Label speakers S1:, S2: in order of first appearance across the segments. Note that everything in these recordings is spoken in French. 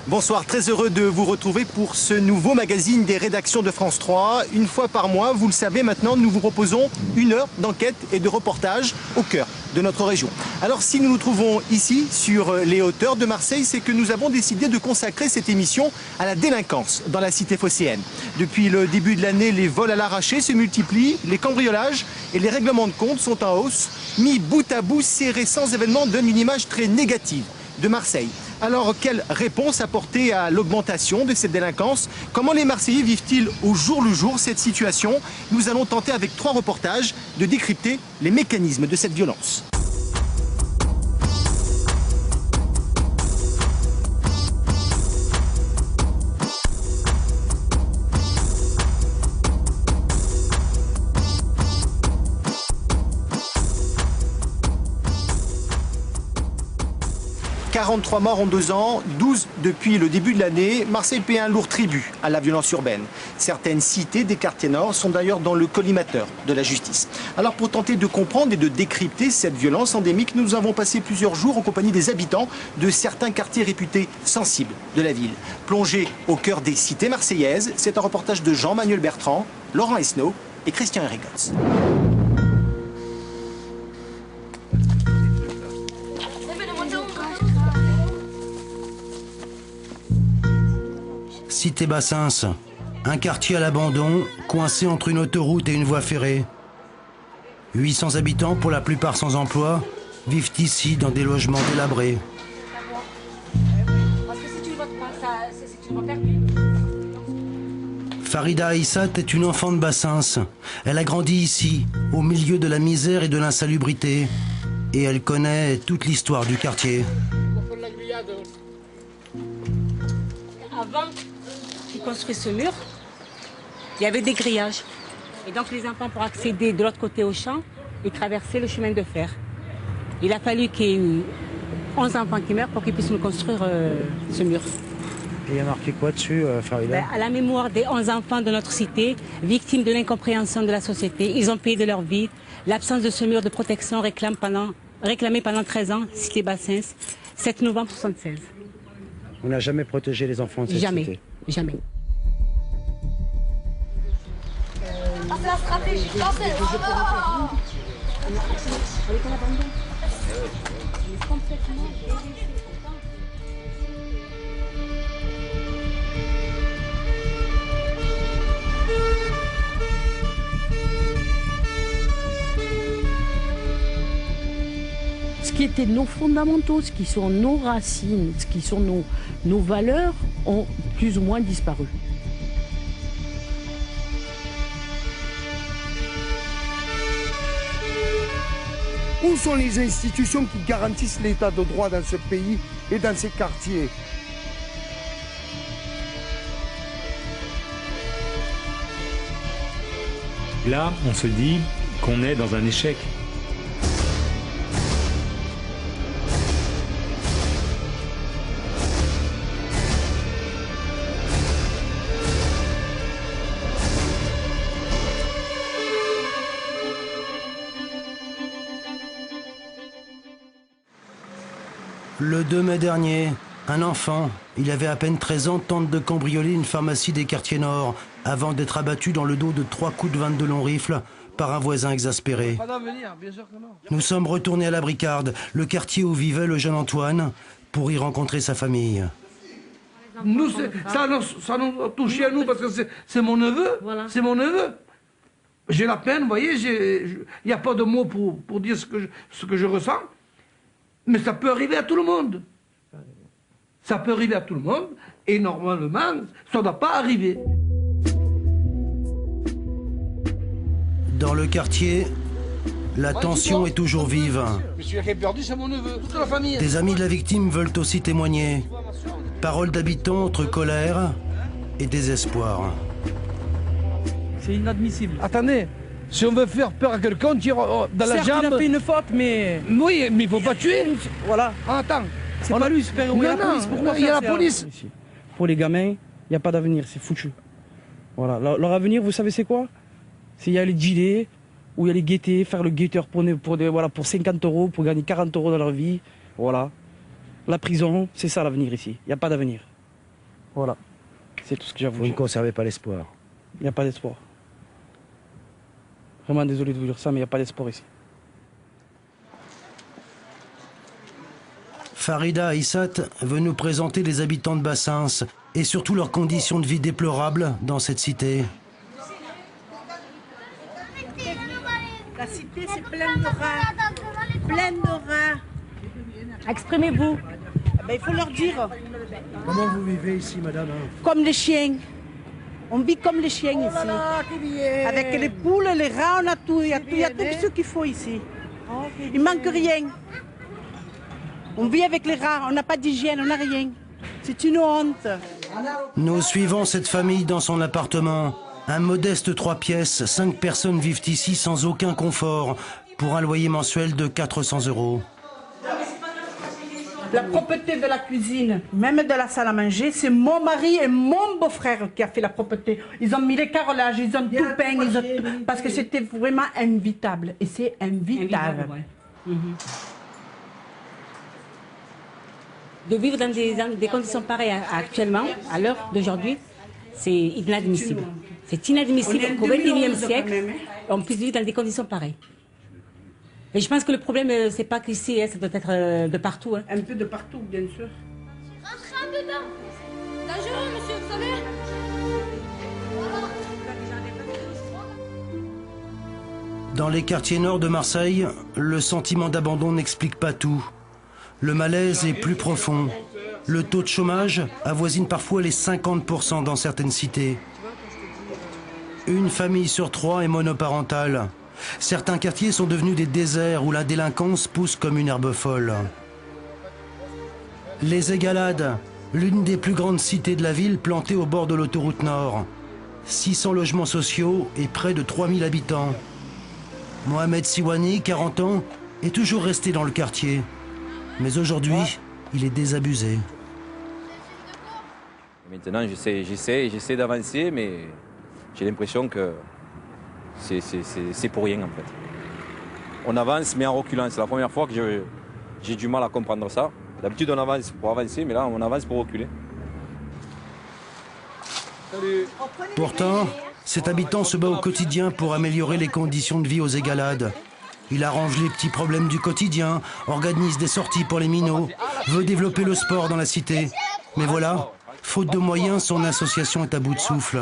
S1: Bonsoir, très heureux de vous retrouver pour ce nouveau magazine des rédactions de France 3. Une fois par mois, vous le savez maintenant, nous vous proposons une heure d'enquête et de reportage au cœur de notre région. Alors si nous nous trouvons ici, sur les hauteurs de Marseille, c'est que nous avons décidé de consacrer cette émission à la délinquance dans la cité phocéenne. Depuis le début de l'année, les vols à l'arraché se multiplient, les cambriolages et les règlements de compte sont en hausse. Mis bout à bout, ces récents événements donnent une image très négative de Marseille. Alors, quelle réponse apporter à l'augmentation de cette délinquance? Comment les Marseillais vivent-ils au jour le jour cette situation? Nous allons tenter avec 3 reportages de décrypter les mécanismes de cette violence. « 43 morts en 2 ans, 12 depuis le début de l'année. Marseille paie un lourd tribut à la violence urbaine. Certaines cités des quartiers nord sont d'ailleurs dans le collimateur de la justice. Alors pour tenter de comprendre et de décrypter cette violence endémique, nous avons passé plusieurs jours en compagnie des habitants de certains quartiers réputés sensibles de la ville. Plongé au cœur des cités marseillaises, c'est un reportage de Jean-Manuel Bertrand, Laurent Esnault et Christian Herrigots.
S2: Cité Bassins, un quartier à l'abandon, coincé entre une autoroute et une voie ferrée. 800 habitants, pour la plupart sans emploi, vivent ici dans des logements délabrés. Farida Aïssat est une enfant de Bassins. Elle a grandi ici, au milieu de la misère et de l'insalubrité. Et elle connaît toute l'histoire du quartier.
S3: Avant qu'ils construisent ce mur, il y avait des grillages. Et donc les enfants, pour accéder de l'autre côté au champ, ils traversaient le chemin de fer. Il a fallu qu'il y ait eu 11 enfants qui meurent pour qu'ils puissent nous construire ce mur.
S4: Et il y a marqué quoi dessus, Farida?
S3: À la mémoire des 11 enfants de notre cité, victimes de l'incompréhension de la société, ils ont payé de leur vie. L'absence de ce mur de protection réclamé pendant 13 ans, cité Bassins, 7 novembre 1976.
S4: On n'a jamais protégé les enfants de cette cité.
S3: Jamais.
S5: La stratégie française.
S6: Ce qui étaient nos fondamentaux, ce qui sont nos racines, ce qui sont nos valeurs, ont plus ou moins disparu.
S7: Où sont les institutions qui garantissent l'état de droit dans ce pays et dans ces quartiers?
S8: Là, on se dit qu'on est dans un échec.
S2: Le 2 mai dernier, un enfant, il avait à peine 13 ans, tente de cambrioler une pharmacie des quartiers nord avant d'être abattu dans le dos de 3 coups de 22 longs rifles par un voisin exaspéré. Nous sommes retournés à la Bricarde, le quartier où vivait le jeune Antoine, pour y rencontrer sa famille.
S7: Nous, ça nous touche à nous parce que c'est mon neveu. Voilà. C'est mon neveu. J'ai la peine, vous voyez, il n'y a pas de mots pour dire ce que je ressens. Mais ça peut arriver à tout le monde. Ça peut arriver à tout le monde. Et normalement, ça ne doit pas arriver.
S2: Dans le quartier, la tension est toujours vive.
S7: Celui qui est perdu, c'est mon neveu. Toute la famille.
S2: Des amis de la victime veulent aussi témoigner. Paroles d'habitants entre colère et désespoir.
S9: C'est inadmissible.
S7: Attendez, si on veut faire peur à quelqu'un, on tire dans la jambe.
S9: Il a fait une faute, mais...
S7: Oui, mais il ne faut pas tuer.
S9: Voilà.
S7: Attends.
S9: C'est pas lui, super.
S7: Non, non, il y a la police.
S9: Pour les gamins, il n'y a pas d'avenir, c'est foutu. Voilà. Leur avenir, vous savez c'est quoi? C'est y aller dealer, ou y aller guetter, faire le guetteur pour 50 €, pour gagner 40 € dans leur vie. Voilà. La prison, c'est ça l'avenir ici. Il n'y a pas d'avenir. Voilà. C'est tout ce que j'ai à vous
S4: Vous ne
S9: dire.
S4: conservez pas l'espoir.
S9: Il n'y a pas d'espoir. Vraiment désolé de vous dire ça, mais il n'y a pas d'espoir ici.
S2: Farida Aissat veut nous présenter les habitants de Bassens et surtout leurs conditions de vie déplorables dans cette cité.
S10: La cité, c'est plein de rats. Plein de rats.
S3: Exprimez-vous.
S10: Ben, il faut leur dire.
S2: Comment vous vivez ici, madame?
S10: Comme les chiens. On vit comme les chiens ici. Avec les poules, les rats, on a tout. Il y a tout ce qu'il faut ici. Il manque rien. On vit avec les rats, on n'a pas d'hygiène, on n'a rien. C'est une honte.
S2: Nous suivons cette famille dans son appartement. Un modeste 3 pièces, 5 personnes vivent ici sans aucun confort, pour un loyer mensuel de 400 €.
S10: La propreté de la cuisine, même de la salle à manger, c'est mon mari et mon beau-frère qui a fait la propreté. Ils ont mis les carrelages, ils ont tout peint, parce que c'était vraiment invitable. Et c'est invitable.
S3: De vivre dans des conditions pareilles actuellement, à l'heure d'aujourd'hui, c'est inadmissible. C'est inadmissible qu'au XXIe siècle, on puisse vivre dans des conditions pareilles. Et je pense que le problème, c'est pas qu'ici, ça doit être de partout.
S10: Un peu de partout, bien sûr.
S5: Rentre dedans. Dangereux, monsieur, vous savez.
S2: Dans les quartiers nord de Marseille, le sentiment d'abandon n'explique pas tout. Le malaise est plus profond. Le taux de chômage avoisine parfois les 50% dans certaines cités. Une famille sur 3 est monoparentale. Certains quartiers sont devenus des déserts où la délinquance pousse comme une herbe folle. Les Égalades, l'une des plus grandes cités de la ville plantée au bord de l'autoroute Nord. 600 logements sociaux et près de 3000 habitants. Mohamed Siwani, 40 ans, est toujours resté dans le quartier. Mais aujourd'hui, il est désabusé.
S11: Maintenant, j'essaie d'avancer, mais j'ai l'impression que c'est pour rien en fait. On avance, mais en reculant. C'est la première fois que j'ai du mal à comprendre ça. D'habitude, on avance pour avancer, mais là, on avance pour reculer.
S2: Pourtant, cet habitant se bat au quotidien pour améliorer les conditions de vie aux Égalades. Il arrange les petits problèmes du quotidien, organise des sorties pour les minots, veut développer le sport dans la cité. Mais voilà, faute de moyens, son association est à bout de souffle.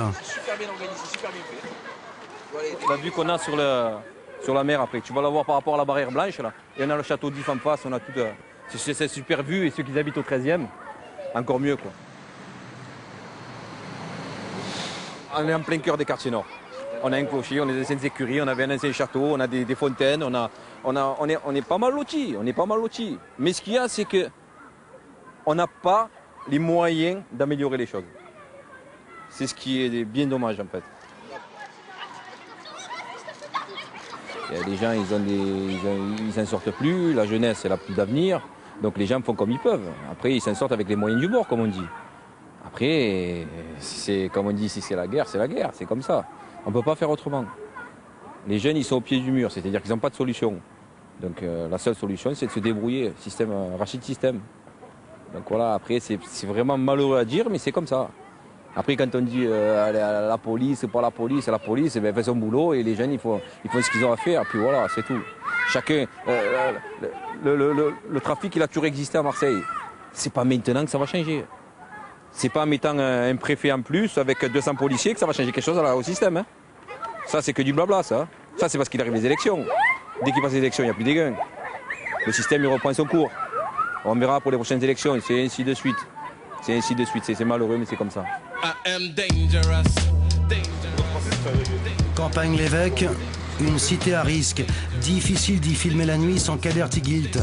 S11: La vue qu'on a sur la mer après, tu vas la voir par rapport à la barrière blanche là. Et on a le château d'If en face, on a tout. C'est super vue et ceux qui habitent au 13e, encore mieux quoi. On est en plein cœur des quartiers nord. On a un clocher, on a des anciennes écuries, on avait un ancien château, on a des fontaines, on est pas mal lotis, Mais ce qu'il y a, c'est que on n'a pas les moyens d'améliorer les choses. C'est ce qui est bien dommage en fait. Il y a des gens, ils s'en sortent plus, la jeunesse, elle n'a plus d'avenir, donc les gens font comme ils peuvent. Après, ils s'en sortent avec les moyens du bord, comme on dit. Après, comme on dit, si c'est la guerre, c'est comme ça. On ne peut pas faire autrement. Les jeunes, ils sont au pied du mur, c'est-à-dire qu'ils n'ont pas de solution. Donc la seule solution, c'est de se débrouiller, rachid système. Donc voilà, après, c'est vraiment malheureux à dire, mais c'est comme ça. Après, quand on dit la police, pas la police, ben, fait son boulot et les jeunes, ils font ce qu'ils ont à faire. Puis voilà, c'est tout. Chacun, le trafic, il a toujours existé à Marseille. C'est pas maintenant que ça va changer. C'est pas en mettant un préfet en plus avec 200 policiers que ça va changer quelque chose au système. Hein. Ça, c'est que du blabla, ça. Ça, c'est parce qu'il arrive les élections. Dès qu'il passe les élections, il n'y a plus de gains. Le système, il reprend son cours. On verra pour les prochaines élections, c'est ainsi de suite. C'est malheureux, mais c'est comme ça.
S2: Campagne L'Évêque, une cité à risque. Difficile d'y filmer la nuit sans Kader Tigilt.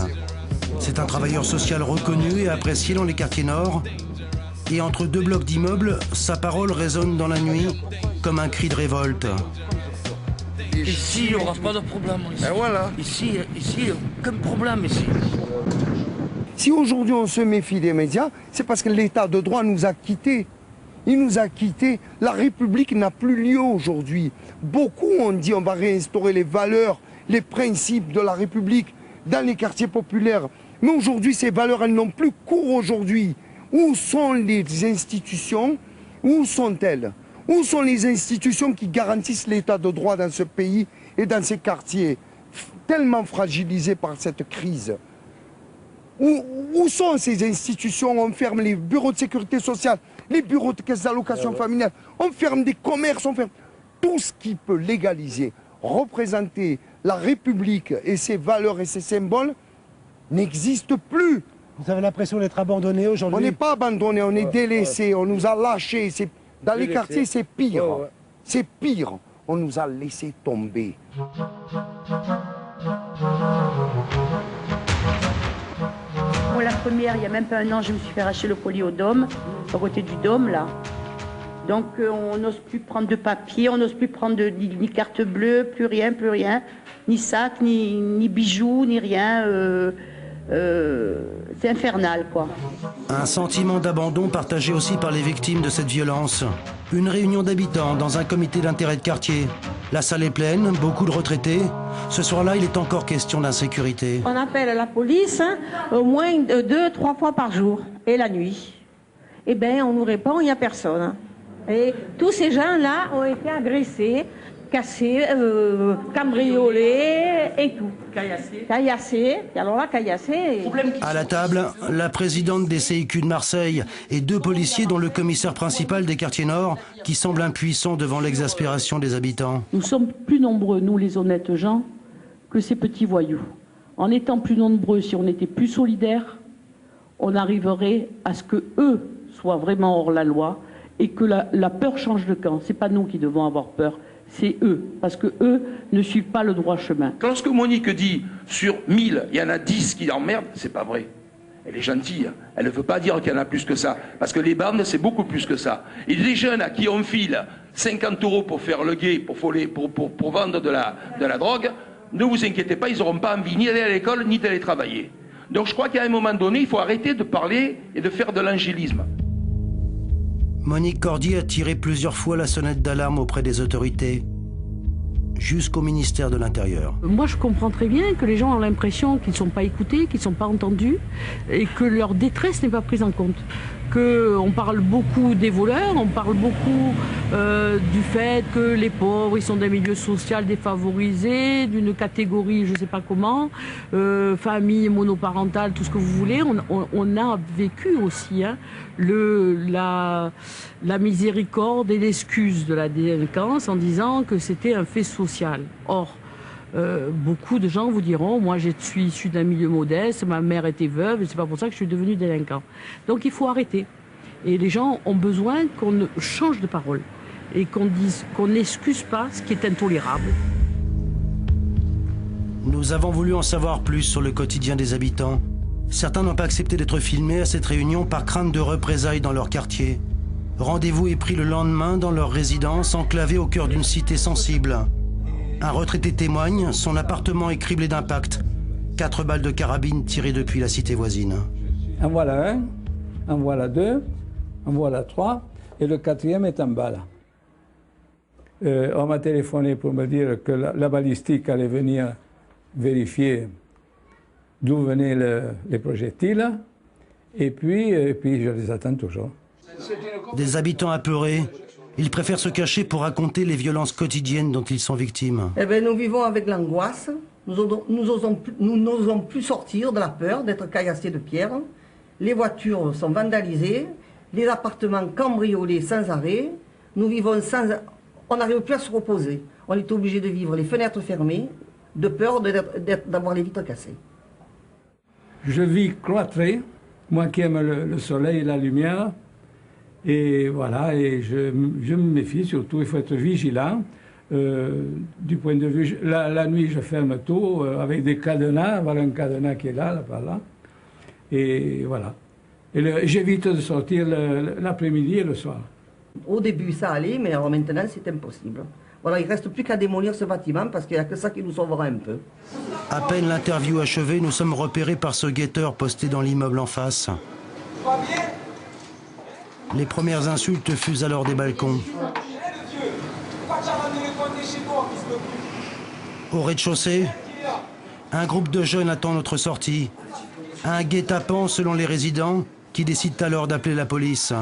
S2: C'est un travailleur social reconnu et apprécié dans les quartiers nord. Et entre 2 blocs d'immeubles, sa parole résonne dans la nuit comme un cri de révolte.
S12: Ici, il n'y aura pas de problème. Ici, voilà. Ici, aucun problème ici.
S13: Si aujourd'hui on se méfie des médias, c'est parce que l'état de droit nous a quittés. Il nous a quittés. La République n'a plus lieu aujourd'hui. Beaucoup ont dit on va réinstaurer les valeurs, les principes de la République dans les quartiers populaires. Mais aujourd'hui, ces valeurs, elles n'ont plus cours aujourd'hui. Où sont les institutions? Où sont-elles? Où sont les institutions qui garantissent l'état de droit dans ce pays et dans ces quartiers tellement fragilisés par cette crise? Où sont ces institutions? On ferme les bureaux de sécurité sociale, les bureaux de caisse d'allocation familiale, on ferme des commerces, on ferme tout ce qui peut légaliser, représenter la République et ses valeurs et ses symboles n'existe plus.
S4: Vous avez l'impression d'être abandonné aujourd'hui?
S13: On n'est pas abandonné, on est délaissé, on nous a lâchés. Dans les quartiers, c'est pire. C'est pire. On nous a laissé tomber.
S6: Moi, la première, il n'y a même pas un an, je me suis fait arracher le collier au Dôme, à côté du Dôme, là. Donc, on n'ose plus prendre de papier, on n'ose plus prendre ni carte bleue, plus rien, ni sac, ni bijoux, ni rien. C'est infernal, quoi.
S2: Un sentiment d'abandon partagé aussi par les victimes de cette violence. Une réunion d'habitants dans un comité d'intérêt de quartier. La salle est pleine, beaucoup de retraités. Ce soir-là, il est encore question d'insécurité.
S10: On appelle la police au moins 2-3 fois par jour, et la nuit. Eh bien, on nous répond, il n'y a personne. Et tous ces gens-là ont été agressés, cassés, cambriolés et tout. Caillassés. Et alors là, caillassés.
S2: À la table, la présidente des CIQ de Marseille et 2 policiers dont le commissaire principal des quartiers nord qui semblent impuissants devant l'exaspération des habitants.
S6: Nous sommes plus nombreux, nous les honnêtes gens, que ces petits voyous. En étant plus nombreux, si on était plus solidaires, on arriverait à ce que eux soient vraiment hors la loi et que la peur change de camp. C'est pas nous qui devons avoir peur. C'est eux, parce que eux ne suivent pas le droit chemin.
S12: Lorsque Monique dit sur 1000, il y en a 10 qui l'emmerdent, c'est pas vrai. Elle est gentille, elle ne veut pas dire qu'il y en a plus que ça, parce que les bandes, c'est beaucoup plus que ça. Et les jeunes à qui on file 50 € pour faire le guet, pour vendre de la drogue, ne vous inquiétez pas, ils n'auront pas envie ni d'aller à l'école, ni d'aller travailler. Donc je crois qu'à un moment donné, il faut arrêter de parler et de faire de l'angélisme.
S2: Monique Cordier a tiré plusieurs fois la sonnette d'alarme auprès des autorités, jusqu'au ministère de l'Intérieur.
S6: Moi, je comprends très bien que les gens ont l'impression qu'ils ne sont pas écoutés, qu'ils ne sont pas entendus, et que leur détresse n'est pas prise en compte. On parle beaucoup des voleurs, on parle beaucoup du fait que les pauvres, ils sont d'un milieu social défavorisé, d'une catégorie, je ne sais pas comment, famille monoparentale, tout ce que vous voulez. On a vécu aussi la miséricorde et l'excuse de la délinquance en disant que c'était un fait social. Or, beaucoup de gens vous diront, moi je suis issu d'un milieu modeste, ma mère était veuve, et c'est pas pour ça que je suis devenu délinquant. Donc il faut arrêter. Et les gens ont besoin qu'on change de parole et qu'on dise qu'on n'excuse pas ce qui est intolérable.
S2: Nous avons voulu en savoir plus sur le quotidien des habitants. Certains n'ont pas accepté d'être filmés à cette réunion par crainte de représailles dans leur quartier. Rendez-vous est pris le lendemain dans leur résidence, enclavée au cœur d'une cité sensible. Un retraité témoigne, son appartement est criblé d'impacts. 4 balles de carabine tirées depuis la cité voisine.
S14: En voilà un, en voilà 2, en voilà 3, et le 4e est en bas là. On m'a téléphoné pour me dire que la balistique allait venir vérifier d'où venaient les projectiles, et puis je les attends toujours.
S2: Des habitants apeurés. Ils préfèrent se cacher pour raconter les violences quotidiennes dont ils sont victimes.
S15: Eh bien, nous vivons avec l'angoisse. Nous n'osons plus sortir de la peur d'être caillassés de pierre. Les voitures sont vandalisées, les appartements cambriolés sans arrêt. Nous vivons on n'arrive plus à se reposer. On est obligé de vivre les fenêtres fermées, de peur d'avoir les vitres cassées.
S14: Je vis cloîtré, moi qui aime le soleil et la lumière. Et voilà, et je me méfie surtout, il faut être vigilant. Du point de vue, la nuit je ferme tout avec des cadenas, voilà un cadenas qui est là par là. Et voilà. Et j'évite de sortir l'après-midi et le soir.
S15: Au début ça allait, mais alors maintenant c'est impossible. Voilà, il ne reste plus qu'à démolir ce bâtiment parce qu'il n'y a que ça qui nous sauvera un peu.
S2: À peine l'interview achevée, nous sommes repérés par ce guetteur posté dans l'immeuble en face. Les premières insultes fusent alors des balcons. Au rez-de-chaussée, un groupe de jeunes attend notre sortie. Un guet-apens selon les résidents, qui décident alors d'appeler la police.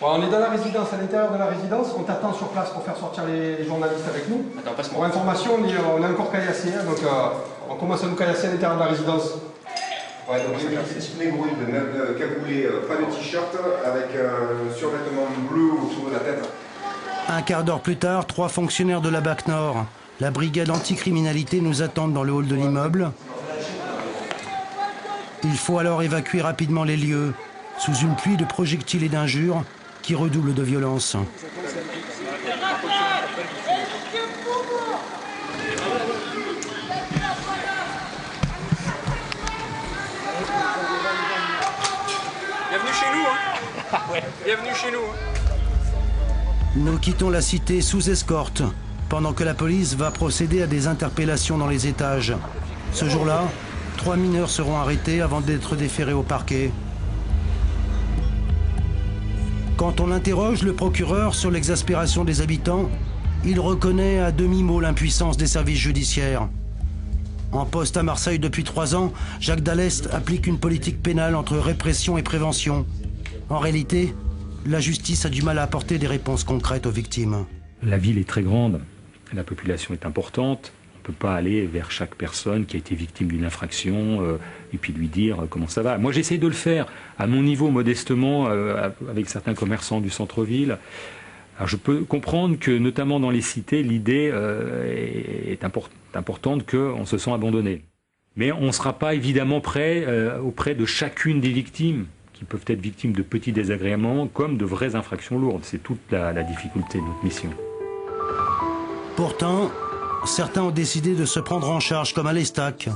S16: Bon, on est dans la résidence, à l'intérieur de la résidence, on t'attend sur place pour faire sortir les journalistes avec nous.
S17: Attends, passe-moi.
S16: Pour information, on est encore caillassé, hein, donc on commence à nous caillasser à l'intérieur de la résidence.
S18: Ouais, donc c'est une égrouille, cagoulé, pas de t-shirt, avec un survêtement bleu autour de la tête.
S2: Un quart d'heure plus tard, 3 fonctionnaires de la BAC Nord, la brigade anticriminalité, nous attendent dans le hall de l'immeuble. Il faut alors évacuer rapidement les lieux, sous une pluie de projectiles et d'injures qui redouble de violence.
S17: Bienvenue chez nous, hein. Bienvenue chez nous.
S2: Nous quittons la cité sous escorte, pendant que la police va procéder à des interpellations dans les étages. Ce jour-là, 3 mineurs seront arrêtés avant d'être déférés au parquet. Quand on interroge le procureur sur l'exaspération des habitants, il reconnaît à demi-mot l'impuissance des services judiciaires. En poste à Marseille depuis 3 ans, Jacques Dallest applique une politique pénale entre répression et prévention. En réalité, la justice a du mal à apporter des réponses concrètes aux victimes.
S8: La ville est très grande, la population est importante. On ne peut pas aller vers chaque personne qui a été victime d'une infraction et puis lui dire comment ça va. Moi, j'essaie de le faire à mon niveau, modestement, avec certains commerçants du centre-ville. Alors, je peux comprendre que, notamment dans les cités, l'idée est importante qu'on se sent abandonné. Mais on ne sera pas évidemment prêt auprès de chacune des victimes, qui peuvent être victimes de petits désagréments comme de vraies infractions lourdes. C'est toute la difficulté de notre mission.
S2: Pourtant, certains ont décidé de se prendre en charge, comme à l'Estac.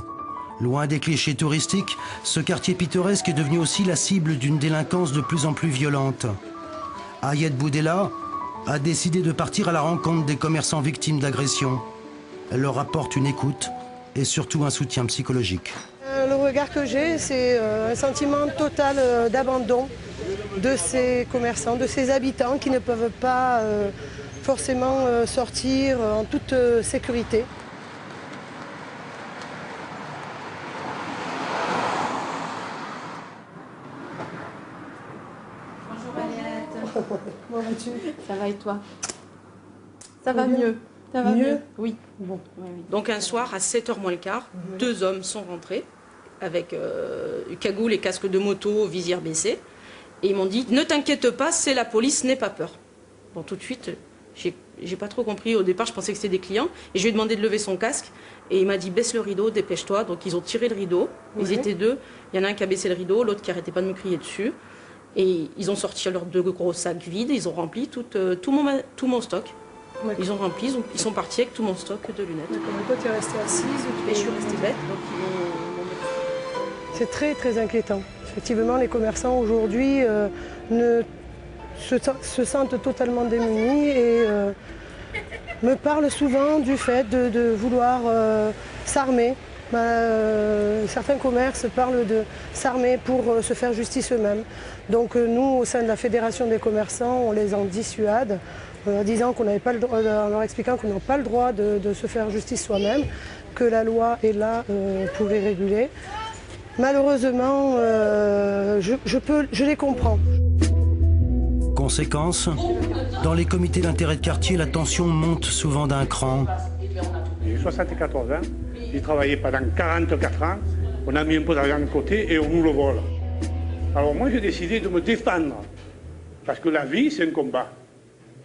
S2: Loin des clichés touristiques, ce quartier pittoresque est devenu aussi la cible d'une délinquance de plus en plus violente. Ayette Boudella a décidé de partir à la rencontre des commerçants victimes d'agressions. Elle leur apporte une écoute et surtout un soutien psychologique.
S19: Le regard que j'ai, c'est un sentiment total d'abandon de ces commerçants, de ces habitants qui ne peuvent pas forcément sortir en toute sécurité.
S5: Bonjour Aliette.
S19: Comment vas-tu?
S5: Ça va et toi? Ça va mieux. Ça va mieux? Oui.
S19: Bon.
S5: Oui, oui.
S20: Donc un soir, à 7h moins le quart, 2 hommes sont rentrés avec cagoule et casque de moto, visière baissée. Et ils m'ont dit, ne t'inquiète pas, c'est la police, n'aie pas peur. Bon, tout de suite, j'ai pas trop compris. Au départ, je pensais que c'était des clients. Et je lui ai demandé de lever son casque. Et il m'a dit, baisse le rideau, dépêche-toi. Donc ils ont tiré le rideau. Ils étaient 2. Il y en a un qui a baissé le rideau, l'autre qui arrêtait pas de me crier dessus. Et ils ont sorti leurs 2 gros sacs vides. Ils ont rempli tout mon stock. Ils ont rempli, ils sont partis avec tout mon stock de lunettes.
S19: Donc toi, tu es restée assise ou
S20: Et je suis restée bête.
S19: C'est très très inquiétant. Effectivement, les commerçants aujourd'hui se sentent totalement démunis et me parlent souvent du fait de vouloir s'armer. Certains commerces parlent de s'armer pour se faire justice eux-mêmes. Donc nous, au sein de la Fédération des commerçants, on les en dissuade en disant qu'on n'avait pas le droit, en leur expliquant qu'on n'a pas le droit de se faire justice soi-même, que la loi est là pour les réguler. Malheureusement, je les comprends.
S2: Conséquence, dans les comités d'intérêt de quartier, la tension monte souvent d'un cran.
S21: J'ai 74 ans, j'ai travaillé pendant 44 ans, on a mis un peu d'argent de côté et on nous le vole. Alors moi j'ai décidé de me défendre, parce que la vie c'est un combat.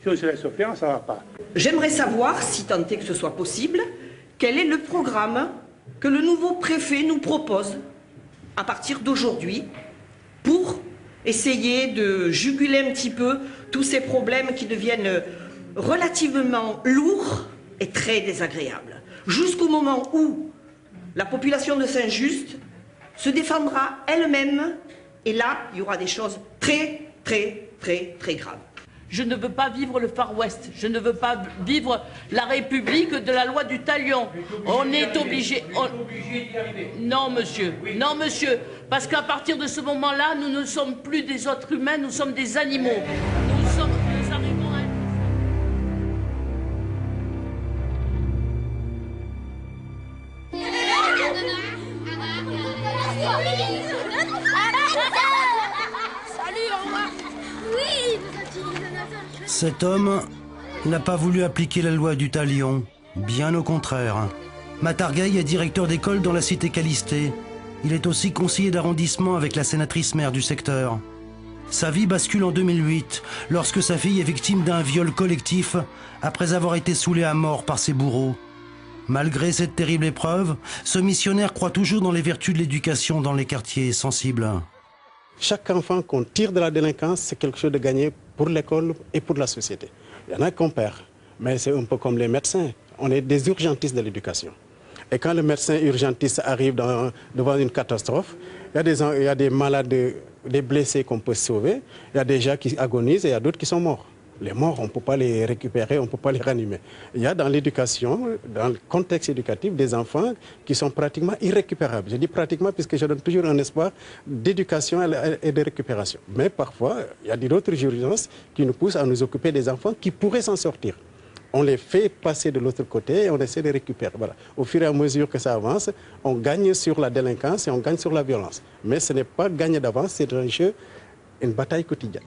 S21: Si on se laisse faire, ça ne va pas.
S15: J'aimerais savoir, si tant est que ce soit possible, quel est le programme que le nouveau préfet nous propose à partir d'aujourd'hui pour essayer de juguler un petit peu tous ces problèmes qui deviennent relativement lourds et très désagréables. Jusqu'au moment où la population de Saint-Just se défendra elle-même et là, il y aura des choses très, très, très, très graves.
S6: Je ne veux pas vivre le Far West. Je ne veux pas vivre la République de la loi du talion. On est obligé. Non, monsieur. Non, monsieur. Parce qu'à partir de ce moment-là, nous ne sommes plus des êtres humains, nous sommes des animaux. Nous arrivons à...
S2: Cet homme n'a pas voulu appliquer la loi du talion, bien au contraire. Matargueil est directeur d'école dans la cité Calistée. Il est aussi conseiller d'arrondissement avec la sénatrice maire du secteur. Sa vie bascule en 2008, lorsque sa fille est victime d'un viol collectif après avoir été saoulée à mort par ses bourreaux. Malgré cette terrible épreuve, ce missionnaire croit toujours dans les vertus de l'éducation dans les quartiers sensibles.
S1: Chaque enfant qu'on tire de la délinquance, c'est quelque chose de gagné pour l'école et pour la société. Il y en a qu'on perd, mais c'est un peu comme les médecins. On est des urgentistes de l'éducation. Et quand le médecin urgentiste arrive devant une catastrophe, il y a des malades, des blessés qu'on peut sauver, il y a des gens qui agonisent et il y a d'autres qui sont morts. Les morts, on ne peut pas les récupérer, on ne peut pas les ranimer. Il y a dans l'éducation, dans le contexte éducatif, des enfants qui sont pratiquement irrécupérables. Je dis pratiquement puisque je donne toujours un espoir d'éducation et de récupération. Mais parfois, il y a d'autres urgences qui nous poussent à nous occuper des enfants qui pourraient s'en sortir. On les fait passer de l'autre côté et on essaie de récupérer. Voilà. Au fur et à mesure que ça avance, on gagne sur la délinquance et on gagne sur la violence. Mais ce n'est pas gagné d'avance, c'est un jeu, une bataille quotidienne.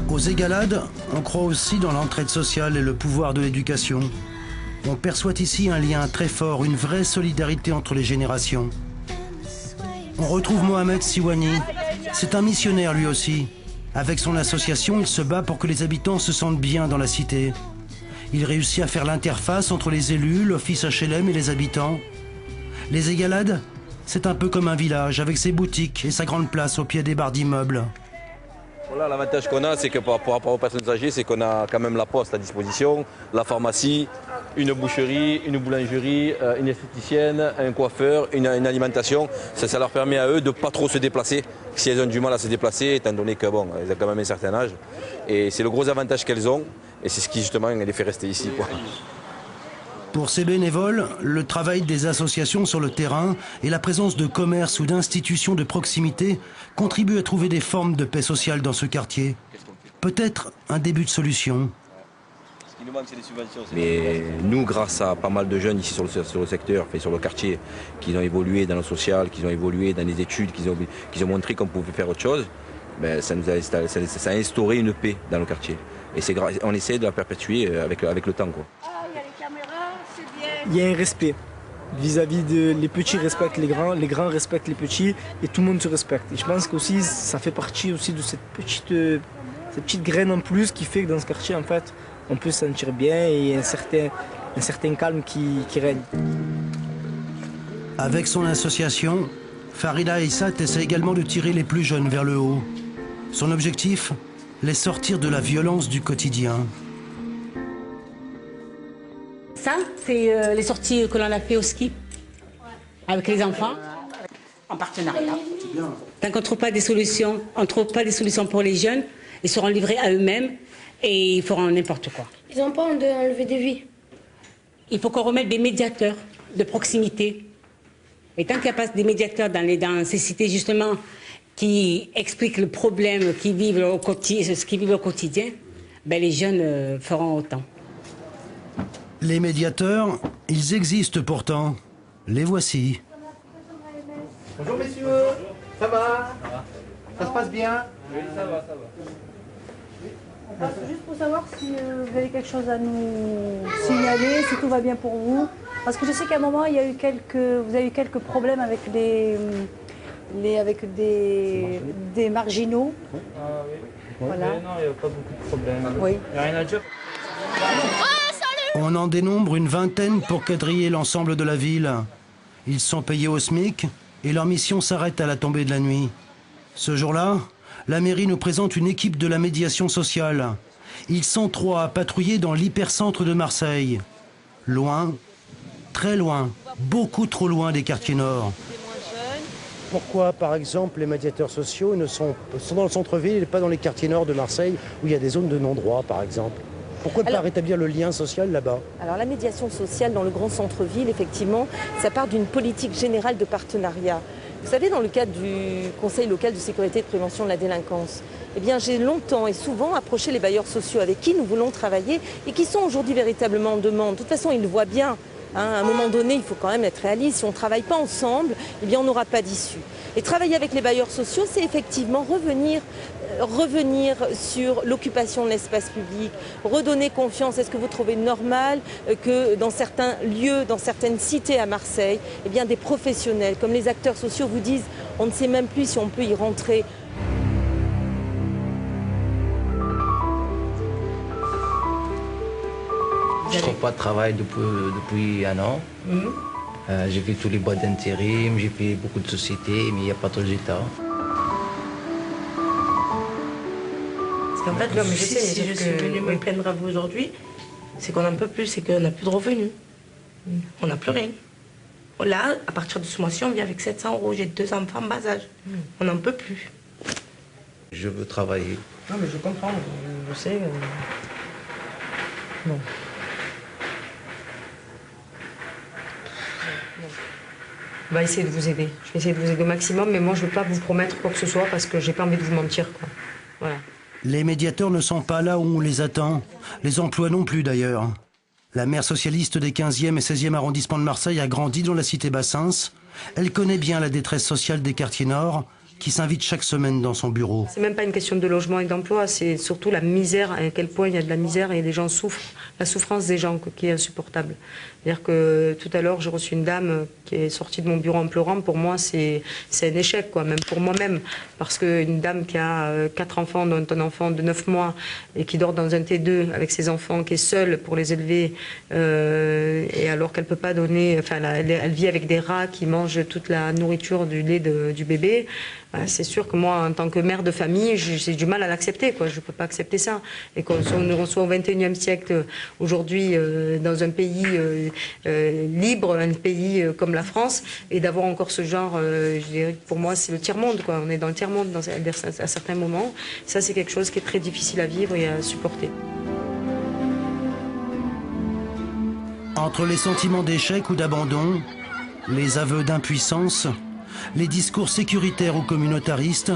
S2: Aux Égalades, on croit aussi dans l'entraide sociale et le pouvoir de l'éducation. On perçoit ici un lien très fort, une vraie solidarité entre les générations. On retrouve Mohamed Siwani. C'est un missionnaire lui aussi. Avec son association, il se bat pour que les habitants se sentent bien dans la cité. Il réussit à faire l'interface entre les élus, l'office HLM et les habitants. Les Égalades, c'est un peu comme un village avec ses boutiques et sa grande place au pied des barres d'immeubles.
S11: Voilà, l'avantage qu'on a, c'est que par rapport aux personnes âgées, c'est qu'on a quand même la poste à disposition, la pharmacie, une boucherie, une boulangerie, une esthéticienne, un coiffeur, une alimentation. Ça leur permet à eux de ne pas trop se déplacer, si elles ont du mal à se déplacer, étant donné qu'elles ont quand même un certain âge. Et c'est le gros avantage qu'elles ont, et c'est ce qui justement les fait rester ici, quoi.
S2: Pour ces bénévoles, le travail des associations sur le terrain et la présence de commerces ou d'institutions de proximité contribuent à trouver des formes de paix sociale dans ce quartier. Peut-être un début de solution.
S11: Mais nous, grâce à pas mal de jeunes ici sur le secteur, sur le quartier, qui ont évolué dans le social, qui ont évolué dans les études, qui ont montré qu'on pouvait faire autre chose, ben, ça a instauré une paix dans le quartier. Et on essaie de la perpétuer avec le temps, quoi.
S9: Il y a un respect vis-à-vis de les petits respectent les grands respectent les petits et tout le monde se respecte. Et je pense qu'aussi ça fait partie aussi de cette petite graine en plus qui fait que dans ce quartier en fait on peut se sentir bien et un certain calme qui règne.
S2: Avec son association, Farida Aissat essaie également de tirer les plus jeunes vers le haut. Son objectif, les sortir de la violence du quotidien.
S3: Ça, c'est les sorties que l'on a fait au ski avec les enfants, en partenariat. Tant qu'on ne trouve pas des solutions, pour les jeunes, ils seront livrés à eux-mêmes et ils feront n'importe quoi.
S22: Ils n'ont pas enlevé des vies.
S3: Il faut qu'on remette des médiateurs de proximité. Et tant qu'il n'y a pas des médiateurs dans ces cités, justement, qui expliquent le problème qu'ils vivent au quotidien, ben les jeunes feront autant.
S2: Les médiateurs, ils existent pourtant. Les voici.
S16: Bonjour messieurs, ça va? Ça se passe bien?
S17: Oui, ça va.
S22: On passe juste pour savoir si vous avez quelque chose à nous signaler, si tout va bien pour vous. Parce que je sais qu'à un moment, vous avez eu quelques problèmes avec des marginaux.
S17: Ah oui.
S22: Voilà.
S17: Non, il n'y a pas beaucoup de problèmes.
S22: Oui.
S17: Il n'y a rien à dire.
S2: On en dénombre une vingtaine pour quadriller l'ensemble de la ville. Ils sont payés au SMIC et leur mission s'arrête à la tombée de la nuit. Ce jour-là, la mairie nous présente une équipe de la médiation sociale. Ils sont 3 à patrouiller dans l'hypercentre de Marseille. Loin, très loin, beaucoup trop loin des quartiers nord.
S4: Pourquoi, par exemple, les médiateurs sociaux sont dans le centre-ville et pas dans les quartiers nord de Marseille où il y a des zones de non-droit, par exemple? Pourquoi ne pas rétablir le lien social là-bas?
S23: Alors la médiation sociale dans le grand centre-ville, effectivement, ça part d'une politique générale de partenariat. Vous savez, dans le cadre du Conseil local de sécurité et de prévention de la délinquance, eh bien, j'ai longtemps et souvent approché les bailleurs sociaux avec qui nous voulons travailler et qui sont aujourd'hui véritablement en demande. De toute façon, ils le voient bien. À un moment donné, il faut quand même être réaliste. Si on ne travaille pas ensemble, eh bien, on n'aura pas d'issue. Et travailler avec les bailleurs sociaux, c'est effectivement revenir sur l'occupation de l'espace public, redonner confiance. Est-ce que vous trouvez normal que dans certains lieux, dans certaines cités à Marseille, eh bien, des professionnels comme les acteurs sociaux vous disent on ne sait même plus si on peut y rentrer.
S7: Je ne trouve pas de travail depuis un an. J'ai fait tous les boîtes d'intérim, j'ai fait beaucoup de sociétés, mais il n'y a pas de résultat.
S10: Parce qu'en fait, là, je sais, si je suis venue me plaindre à vous aujourd'hui, c'est qu'on n'en peut plus, c'est qu'on n'a plus de revenus. On n'a plus rien. Là, à partir de ce mois-ci, on vit avec 700 €. J'ai 2 enfants en bas âge. On n'en peut plus.
S7: Je veux travailler.
S10: Non, mais je comprends, je sais. Non. On va essayer de vous aider. Je vais essayer de vous aider au maximum, mais moi, je ne veux pas vous promettre quoi que ce soit parce que j'ai pas envie de vous mentir, quoi. Voilà.
S2: Les médiateurs ne sont pas là où on les attend. Les emplois non plus, d'ailleurs. La maire socialiste des 15e et 16e arrondissements de Marseille a grandi dans la cité Bassins. Elle connaît bien la détresse sociale des quartiers nord, qui s'invite chaque semaine dans son bureau.
S10: C'est même pas une question de logement et d'emploi, c'est surtout la misère, à quel point il y a de la misère et les gens souffrent, la souffrance des gens qui est insupportable. C'est-à-dire que tout à l'heure, j'ai reçu une dame qui est sortie de mon bureau en pleurant. Pour moi, c'est un échec, quoi, même pour moi-même. Parce qu'une dame qui a 4 enfants, dont un enfant de 9 mois, et qui dort dans un T2 avec ses enfants, qui est seule pour les élever, et alors qu'elle peut pas donner... Enfin, elle vit avec des rats qui mangent toute la nourriture du lait du bébé. C'est sûr que moi, en tant que mère de famille, j'ai du mal à l'accepter, quoi. Je ne peux pas accepter ça. Et qu'on soit au XXIe siècle, aujourd'hui, dans un pays libre, un pays comme la France, et d'avoir encore ce genre, je dirais que pour moi, c'est le tiers-monde, quoi. On est dans le tiers-monde à certains moments. Ça, c'est quelque chose qui est très difficile à vivre et à supporter.
S2: Entre les sentiments d'échec ou d'abandon, les aveux d'impuissance, les discours sécuritaires ou communautaristes,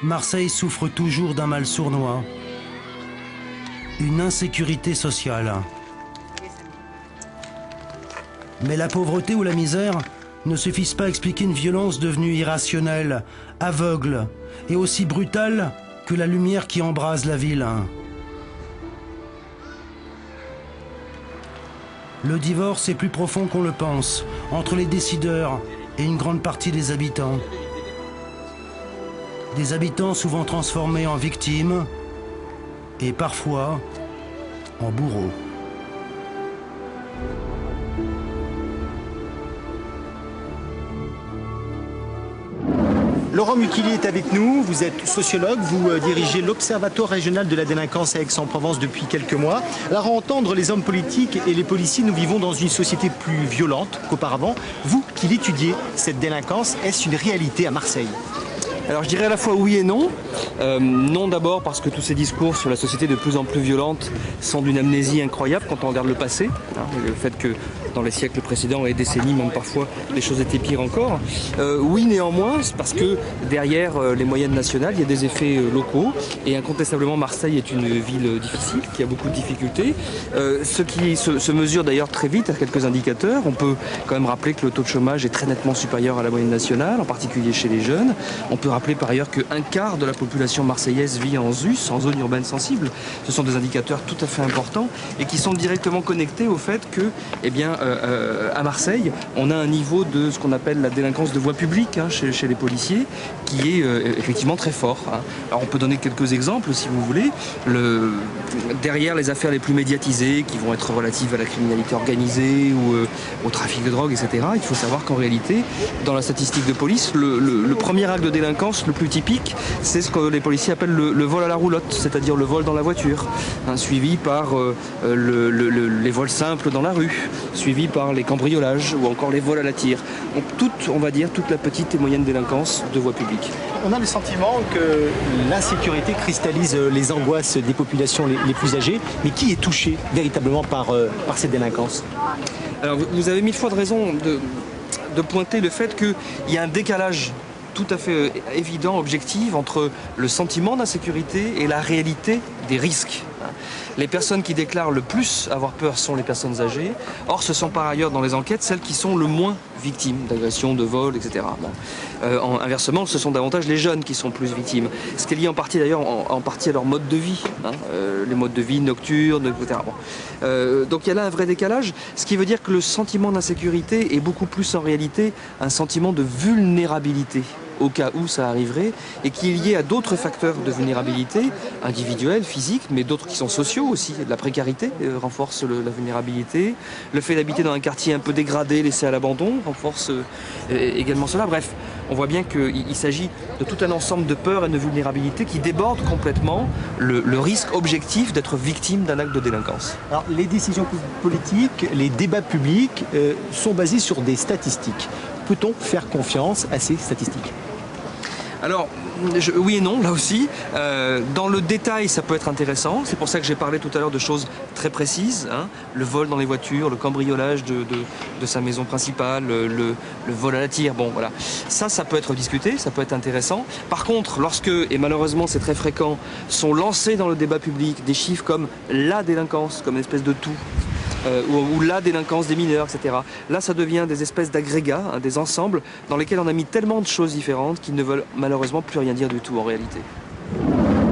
S2: Marseille souffre toujours d'un mal sournois, une insécurité sociale. Mais la pauvreté ou la misère ne suffisent pas à expliquer une violence devenue irrationnelle, aveugle et aussi brutale que la lumière qui embrase la ville. Le divorce est plus profond qu'on le pense, entre les décideurs et une grande partie des habitants. Des habitants souvent transformés en victimes et parfois en bourreaux.
S13: Laurent Mukili est avec nous, vous êtes sociologue, vous dirigez l'Observatoire régional de la délinquance à Aix-en-Provence depuis quelques mois. Alors à entendre les hommes politiques et les policiers, nous vivons dans une société plus violente qu'auparavant. Vous qui l'étudiez, cette délinquance, est-ce une réalité à Marseille ?
S24: Alors je dirais à la fois oui et non. Non d'abord parce que tous ces discours sur la société de plus en plus violente sont d'une amnésie incroyable quand on regarde le passé. Le fait que dans les siècles précédents et les décennies, même parfois, les choses étaient pires encore. Oui néanmoins, parce que derrière les moyennes nationales, il y a des effets locaux. Et incontestablement, Marseille est une ville difficile, qui a beaucoup de difficultés. Ce qui se mesure d'ailleurs très vite à quelques indicateurs. On peut quand même rappeler que le taux de chômage est très nettement supérieur à la moyenne nationale, en particulier chez les jeunes. On peut rappeler par ailleurs qu'un quart de la population marseillaise vit en ZUS, en zone urbaine sensible. Ce sont des indicateurs tout à fait importants et qui sont directement connectés au fait que, eh bien, à Marseille, on a un niveau de ce qu'on appelle la délinquance de voie publique chez les policiers qui est effectivement très fort. Alors on peut donner quelques exemples si vous voulez. Derrière les affaires les plus médiatisées qui vont être relatives à la criminalité organisée ou au trafic de drogue, etc., il faut savoir qu'en réalité, dans la statistique de police, le premier acte de délinquance le plus typique, c'est ce que les policiers appellent le vol à la roulotte, c'est-à-dire le vol dans la voiture, suivi par les vols simples dans la rue, suivi par les cambriolages ou encore les vols à la tire. Donc on va dire toute la petite et moyenne délinquance de voie publique.
S13: On a le sentiment que l'insécurité cristallise les angoisses des populations les plus âgées, mais qui est touché véritablement par cette délinquance ?
S24: Alors vous avez mille fois de raison de pointer le fait qu'il y a un décalage tout à fait évident, objectif, entre le sentiment d'insécurité et la réalité des risques Les personnes qui déclarent le plus avoir peur sont les personnes âgées. Or, ce sont par ailleurs dans les enquêtes celles qui sont le moins victimes d'agressions, de vols, etc. Bon. Inversement, ce sont davantage les jeunes qui sont plus victimes. Ce qui est lié en partie d'ailleurs en partie à leur mode de vie, les modes de vie nocturnes, etc. Bon. Donc il y a là un vrai décalage, ce qui veut dire que le sentiment d'insécurité est beaucoup plus en réalité un sentiment de vulnérabilité au cas où ça arriverait, et qui est lié à d'autres facteurs de vulnérabilité, individuels, physiques, mais d'autres qui sont sociaux aussi. La précarité renforce la vulnérabilité. Le fait d'habiter dans un quartier un peu dégradé, laissé à l'abandon, renforce également cela. Bref, on voit bien qu'il s'agit de tout un ensemble de peurs et de vulnérabilités qui débordent complètement le risque objectif d'être victime d'un acte de délinquance.
S13: Alors, les décisions politiques, les débats publics sont basés sur des statistiques. Peut-on faire confiance à ces statistiques ?
S24: Alors, oui et non, là aussi. Dans le détail, ça peut être intéressant. C'est pour ça que j'ai parlé tout à l'heure de choses très précises. Le vol dans les voitures, le cambriolage de sa maison principale, le vol à la tire. Bon, voilà. Ça peut être discuté, ça peut être intéressant. Par contre, lorsque, et malheureusement c'est très fréquent, sont lancés dans le débat public des chiffres comme la délinquance, comme une espèce de tout, ou la délinquance des mineurs, etc. Là, ça devient des espèces d'agrégats, des ensembles dans lesquels on a mis tellement de choses différentes qu'ils ne veulent malheureusement plus rien dire du tout en réalité.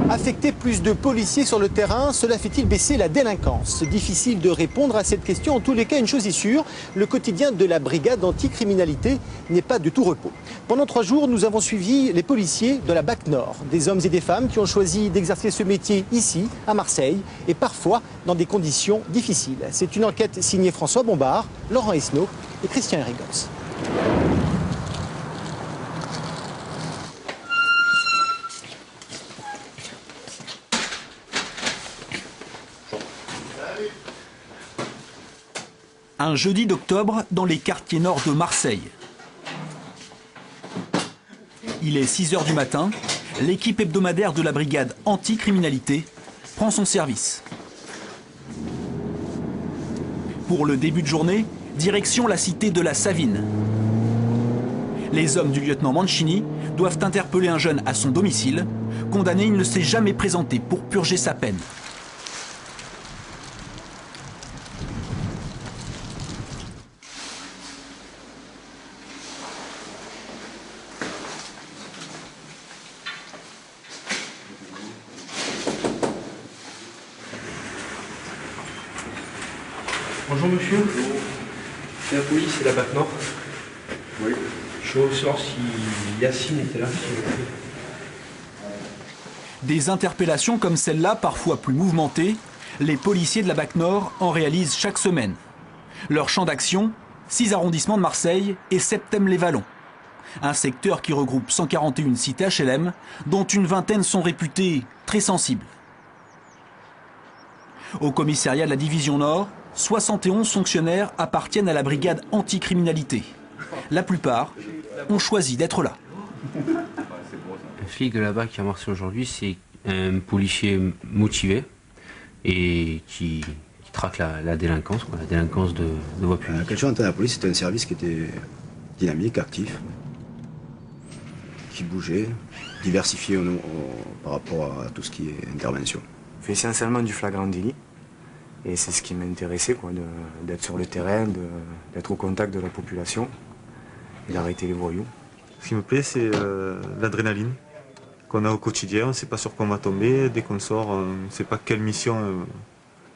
S13: Affecter plus de policiers sur le terrain, cela fait-il baisser la délinquance? Difficile de répondre à cette question. En tous les cas, une chose est sûre, le quotidien de la brigade anticriminalité n'est pas de tout repos. Pendant 3 jours, nous avons suivi les policiers de la BAC Nord, des hommes et des femmes qui ont choisi d'exercer ce métier ici, à Marseille, et parfois dans des conditions difficiles. C'est une enquête signée François Bombard, Laurent Esnault et Christian Erigos.
S8: Un jeudi d'octobre dans les quartiers nord de Marseille. Il est 6 h du matin, l'équipe hebdomadaire de la brigade anticriminalité prend son service. Pour le début de journée, direction la cité de la Savine. Les hommes du lieutenant Mancini doivent interpeller un jeune à son domicile. Condamné, il ne s'est jamais présenté pour purger sa peine.
S12: Bonjour monsieur. C'est la police, c'est la BAC Nord. Oui. Je veux savoir si Yacine était là.
S8: Des interpellations comme celle-là, parfois plus mouvementées, les policiers de la BAC Nord en réalisent chaque semaine. Leur champ d'action, 6 arrondissements de Marseille et Septème-les-Vallons. Un secteur qui regroupe 141 cités HLM, dont une vingtaine sont réputées très sensibles. Au commissariat de la division Nord, 71 fonctionnaires appartiennent à la brigade anticriminalité. La plupart ont choisi d'être là.
S14: Un flic de la BAC à Marseille aujourd'hui, c'est un policier motivé et qui traque la délinquance, la délinquance de voie publique.
S18: Quand je suis entré dans la police, c'était un service qui était dynamique, actif, qui bougeait, diversifié par rapport à tout ce qui est intervention.
S25: Je fais essentiellement du flagrant délit. Et c'est ce qui m'intéressait, d'être sur le terrain, d'être au contact de la population et d'arrêter les voyous.
S26: Ce qui me plaît, c'est l'adrénaline qu'on a au quotidien. On ne sait pas sur quoi on va tomber. Dès qu'on sort, on ne sait pas quelle mission,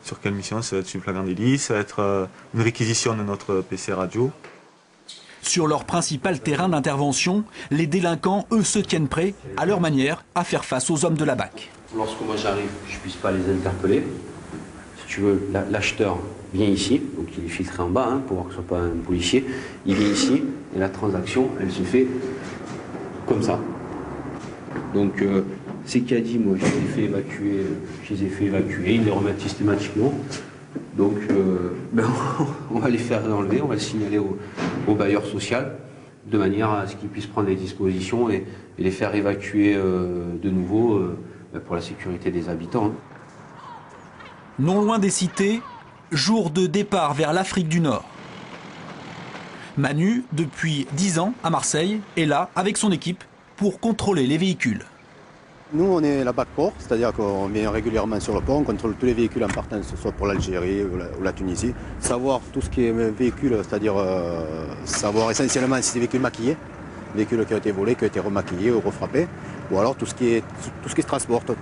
S26: sur quelle mission. Ça va être une flagrant délit, ça va être une réquisition de notre PC radio.
S8: Sur leur principal terrain d'intervention, les délinquants, eux, se tiennent prêts, à leur manière, à faire face aux hommes de la BAC.
S14: Lorsque moi j'arrive, je ne puisse pas les interpeller. Si tu veux, l'acheteur vient ici, donc il est filtré en bas pour voir que ce ne soit pas un policier. Il vient ici et la transaction, elle se fait comme ça. Donc, c'est qu'il a dit, moi je les ai fait évacuer, ils les remettent systématiquement. Donc, on va les faire enlever, on va le signaler au bailleur social, de manière à ce qu'il puisse prendre les dispositions et les faire évacuer de nouveau pour la sécurité des habitants.
S8: Non loin des cités, jour de départ vers l'Afrique du Nord. Manu, depuis 10 ans à Marseille, est là avec son équipe pour contrôler les véhicules.
S18: Nous, on est la BAC Port, c'est-à-dire qu'on vient régulièrement sur le port, on contrôle tous les véhicules en partant, ce soit pour l'Algérie ou la Tunisie. Savoir tout ce qui est véhicule, c'est-à-dire savoir essentiellement si c'est des véhicules maquillés, véhicules qui ont été volés, qui ont été remaquillés ou refrappés, ou alors tout ce qui se transporte,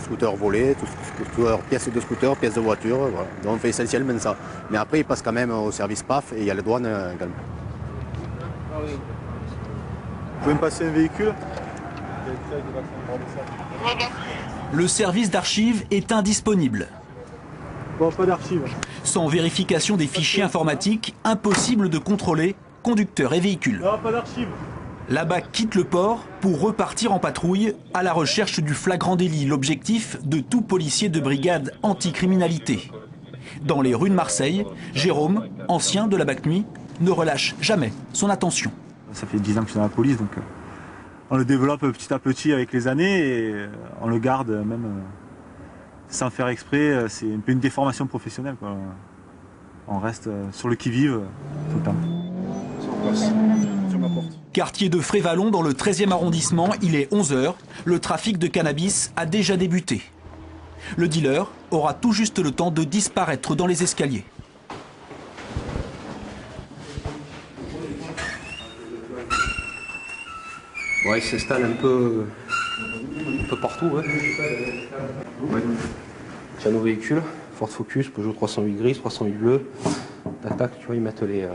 S18: scooters volés, pièces de scooter, pièces de voiture, voilà. Donc on fait essentiellement ça. Mais après, ils passent quand même au service PAF et il y a les douanes également.
S26: Vous pouvez me passer un véhicule ?
S8: Le service d'archives est indisponible.
S26: Bon, pas d'archives.
S8: Sans vérification des fichiers informatiques, impossible de contrôler conducteurs et véhicules.
S26: Non, pas d'archives.
S8: La BAC quitte le port pour repartir en patrouille à la recherche du flagrant délit, l'objectif de tout policier de brigade anticriminalité. Dans les rues de Marseille, Jérôme, ancien de la BAC Nuit, ne relâche jamais son attention.
S26: Ça fait 10 ans que je suis dans la police, donc on le développe petit à petit avec les années et on le garde même sans faire exprès. C'est un peu une déformation professionnelle, quoi. On reste sur le qui-vive tout le temps. Sur place, sur ma porte.
S8: Quartier de Frévalon dans le 13e arrondissement, il est 11 h. Le trafic de cannabis a déjà débuté. Le dealer aura tout juste le temps de disparaître dans les escaliers.
S14: Ouais, il s'installe un peu partout. Ouais. Tu as nos véhicules, Ford Focus, Peugeot 308 gris, 308 bleu. Tac, tac, tu vois, ils mettent les...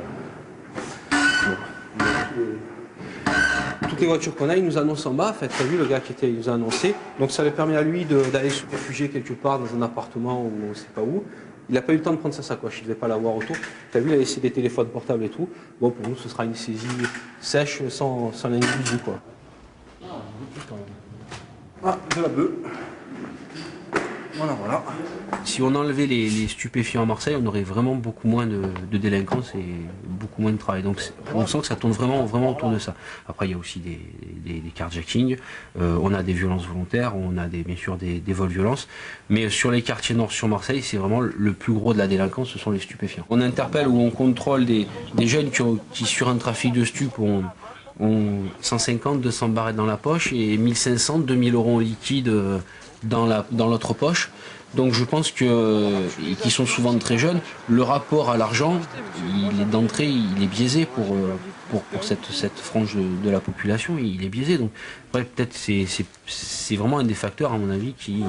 S14: Toutes les voitures qu'on a, ils nous annoncent en bas. En fait, tu as vu le gars il nous a annoncé. Donc ça lui permet à lui d'aller se réfugier quelque part dans un appartement ou on ne sait pas où. Il n'a pas eu le temps de prendre sa sacoche, il ne devait pas l'avoir autour. Tu as vu, il a laissé des téléphones portables et tout. Bon, pour nous, ce sera une saisie sèche, sans l'individu, quoi. Ah, de la bœuf. Voilà, voilà. Si on enlevait les stupéfiants à Marseille, on aurait vraiment beaucoup moins de délinquance et beaucoup moins de travail. Donc on sent que ça tourne vraiment autour de ça. Après, il y a aussi des carjackings, on a des violences volontaires, on a bien sûr des vols-violences. Mais sur les quartiers nord sur Marseille, c'est vraiment le plus gros de la délinquance, ce sont les stupéfiants. On interpelle ou on contrôle des jeunes qui sur un trafic de stupes ont 150, 200 barrettes dans la poche et 1500, 2000 euros en liquide dans l'autre poche. Donc je pense et qui sont souvent très jeunes, le rapport à l'argent, d'entrée, il est biaisé pour cette frange de la population, il est biaisé. Donc peut-être c'est vraiment un des facteurs, à mon avis, qui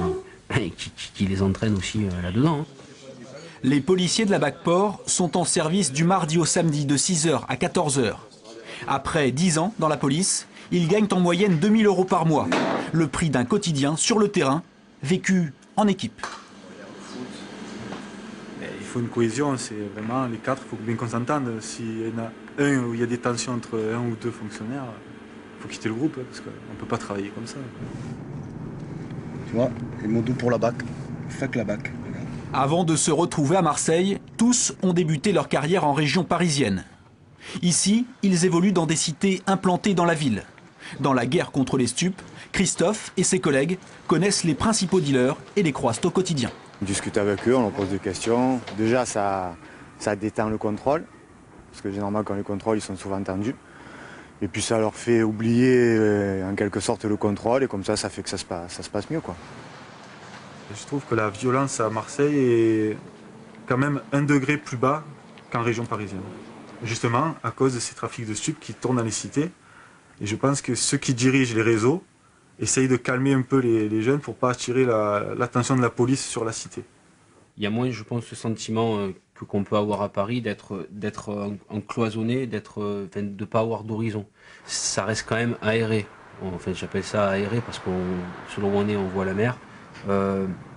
S14: les entraîne aussi là-dedans.
S8: Les policiers de la BAC Port sont en service du mardi au samedi de 6 h à 14 h. Après 10 ans dans la police, ils gagnent en moyenne 2000 euros par mois. Le prix d'un quotidien sur le terrain, vécu en équipe.
S26: Il faut une cohésion, c'est vraiment les quatre, il faut bien qu'on s'entende. S'il y en a un où il y a des tensions entre un ou deux fonctionnaires, il faut quitter le groupe, parce qu'on ne peut pas travailler comme ça.
S18: Tu vois, les mots doux pour la BAC, fuck la BAC.
S8: Avant de se retrouver à Marseille, tous ont débuté leur carrière en région parisienne. Ici, ils évoluent dans des cités implantées dans la ville. Dans la guerre contre les stupes, Christophe et ses collègues connaissent les principaux dealers et les croisent au quotidien.
S18: On discute avec eux, on leur pose des questions. Déjà, ça détend le contrôle, parce que généralement, quand les contrôles, ils sont souvent tendus. Et puis ça leur fait oublier en quelque sorte le contrôle, et comme ça fait que ça se passe mieux, quoi.
S26: Je trouve que la violence à Marseille est quand même 1 degré plus bas qu'en région parisienne. Justement, à cause de ces trafics de stupes qui tournent dans les cités. Et je pense que ceux qui dirigent les réseaux essayent de calmer un peu les jeunes pour ne pas attirer l'attention de la police sur la cité.
S14: Il y a moins, je pense, ce sentiment qu'on peut avoir à Paris d'être encloisonné, de ne pas avoir d'horizon. Ça reste quand même aéré. Enfin, j'appelle ça aéré parce que selon où on est, on voit la mer.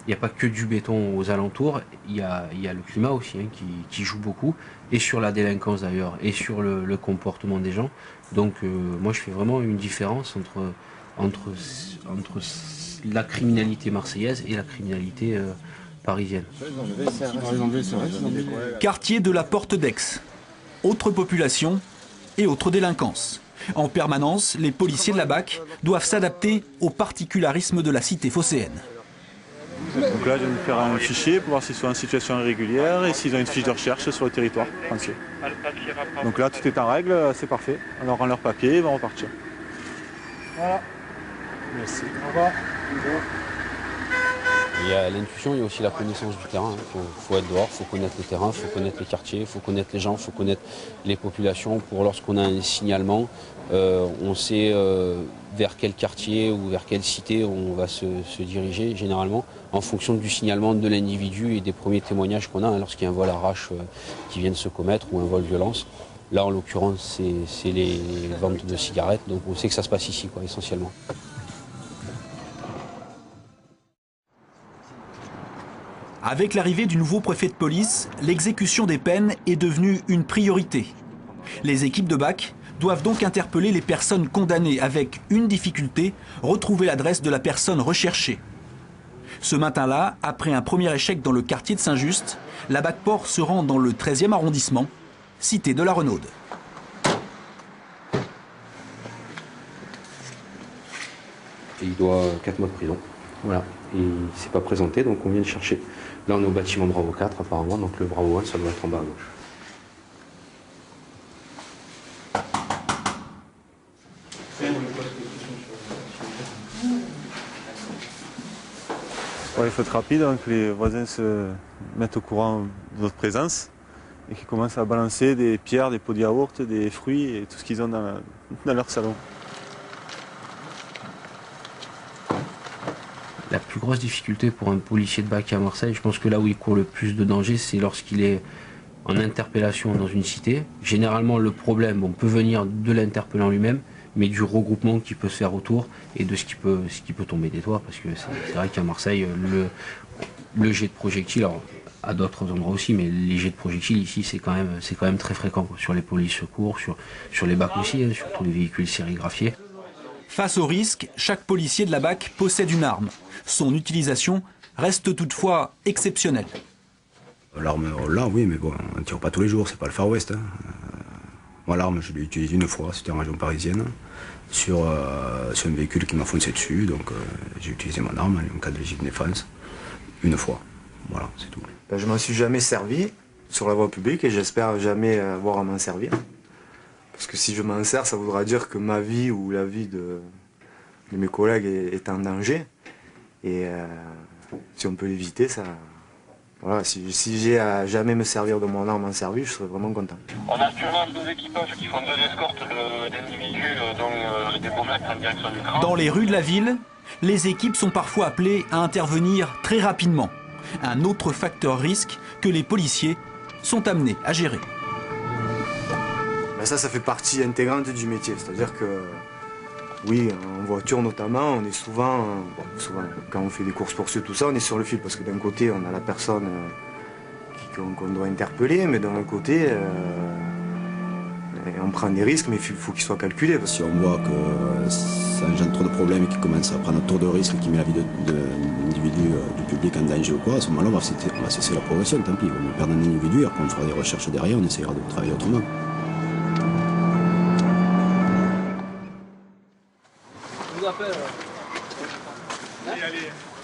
S14: Il n'y a pas que du béton aux alentours, il y a le climat aussi qui joue beaucoup, et sur la délinquance d'ailleurs, et sur le comportement des gens. Donc moi je fais vraiment une différence entre la criminalité marseillaise et la criminalité parisienne.
S8: Quartier de la Porte d'Aix, autre population et autre délinquance. En permanence, les policiers de la BAC doivent s'adapter aux particularismes de la cité phocéenne.
S26: Donc là, je viens de faire un fichier pour voir s'ils sont en situation irrégulière et s'ils ont une fiche de recherche sur le territoire français. Donc là, tout est en règle, c'est parfait. On leur rend leur papier, ils vont repartir.
S16: Voilà. Merci. Au revoir.
S14: Il y a l'intuition, il y a aussi la connaissance du terrain. Il faut être dehors, il faut connaître le terrain, il faut connaître les quartiers, il faut connaître les gens, il faut connaître les populations pour lorsqu'on a un signalement, on sait vers quel quartier ou vers quelle cité on va se diriger généralement en fonction du signalement de l'individu et des premiers témoignages qu'on a lorsqu'il y a un vol à rage qui vient de se commettre ou un vol violence. Là en l'occurrence c'est les ventes de cigarettes, donc on sait que ça se passe ici essentiellement.
S8: Avec l'arrivée du nouveau préfet de police, l'exécution des peines est devenue une priorité. Les équipes de BAC doivent donc interpeller les personnes condamnées avec une difficulté, retrouver l'adresse de la personne recherchée. Ce matin-là, après un premier échec dans le quartier de Saint-Just, la BAC-Port se rend dans le 13e arrondissement, cité de la Renaude.
S14: Il doit 4 mois de prison. Voilà. Et il ne s'est pas présenté, donc on vient le chercher. Là, on est au bâtiment Bravo 4, apparemment, donc le Bravo 1, ça doit être en bas à gauche.
S26: Ouais, il faut être rapide, donc les voisins se mettent au courant de notre présence et qu'ils commencent à balancer des pierres, des pots de yaourt, des fruits et tout ce qu'ils ont dans leur salon.
S14: La plus grosse difficulté pour un policier de BAC à Marseille, je pense que là où il court le plus de danger, c'est lorsqu'il est en interpellation dans une cité. Généralement, le problème peut venir de l'interpellant lui-même, mais du regroupement qui peut se faire autour et de ce qui peut tomber des toits. Parce que c'est vrai qu'à Marseille, le jet de projectiles, alors à d'autres endroits aussi, mais les jets de projectiles ici, c'est quand même très fréquent. Sur les polices secours, sur les BAC aussi, sur tous les véhicules sérigraphiés.
S8: Face au risque, chaque policier de la BAC possède une arme. Son utilisation reste toutefois exceptionnelle.
S5: L'arme, là, oui, mais bon, on ne tire pas tous les jours, c'est pas le Far West. Moi, l'arme, je l'ai utilisée une fois, c'était en région parisienne, sur un véhicule qui m'a foncé dessus, donc j'ai utilisé mon arme en cas de légitime défense, une fois. Voilà, c'est tout.
S25: Je m'en suis jamais servi sur la voie publique et j'espère jamais avoir à m'en servir. Parce que si je m'en sers, ça voudra dire que ma vie ou la vie de mes collègues est en danger. Et si on peut l'éviter, ça... Voilà, si j'ai à jamais me servir de mon arme en service, je serais vraiment content.
S6: On a actuellement 2 équipages qui font 2 escortes d'individus dans des bombettes en direction du crâne.
S8: Dans les rues de la ville, les équipes sont parfois appelées à intervenir très rapidement. Un autre facteur risque que les policiers sont amenés à gérer.
S25: Ça fait partie intégrante du métier. C'est-à-dire que, oui, en voiture notamment, on est souvent, quand on fait des courses-poursuites, tout ça, on est sur le fil. Parce que d'un côté, on a la personne qu'on doit interpeller, mais d'un autre côté, on prend des risques, mais il faut qu'ils soient calculés.
S5: Si on voit que ça engendre trop de problèmes et qu'il commence à prendre un tour de risque qui met la vie de l'individu, du public en danger ou quoi, à ce moment-là, on va cesser la progression, tant pis. On va perdre un individu, après on fera des recherches derrière, on essaiera de travailler autrement.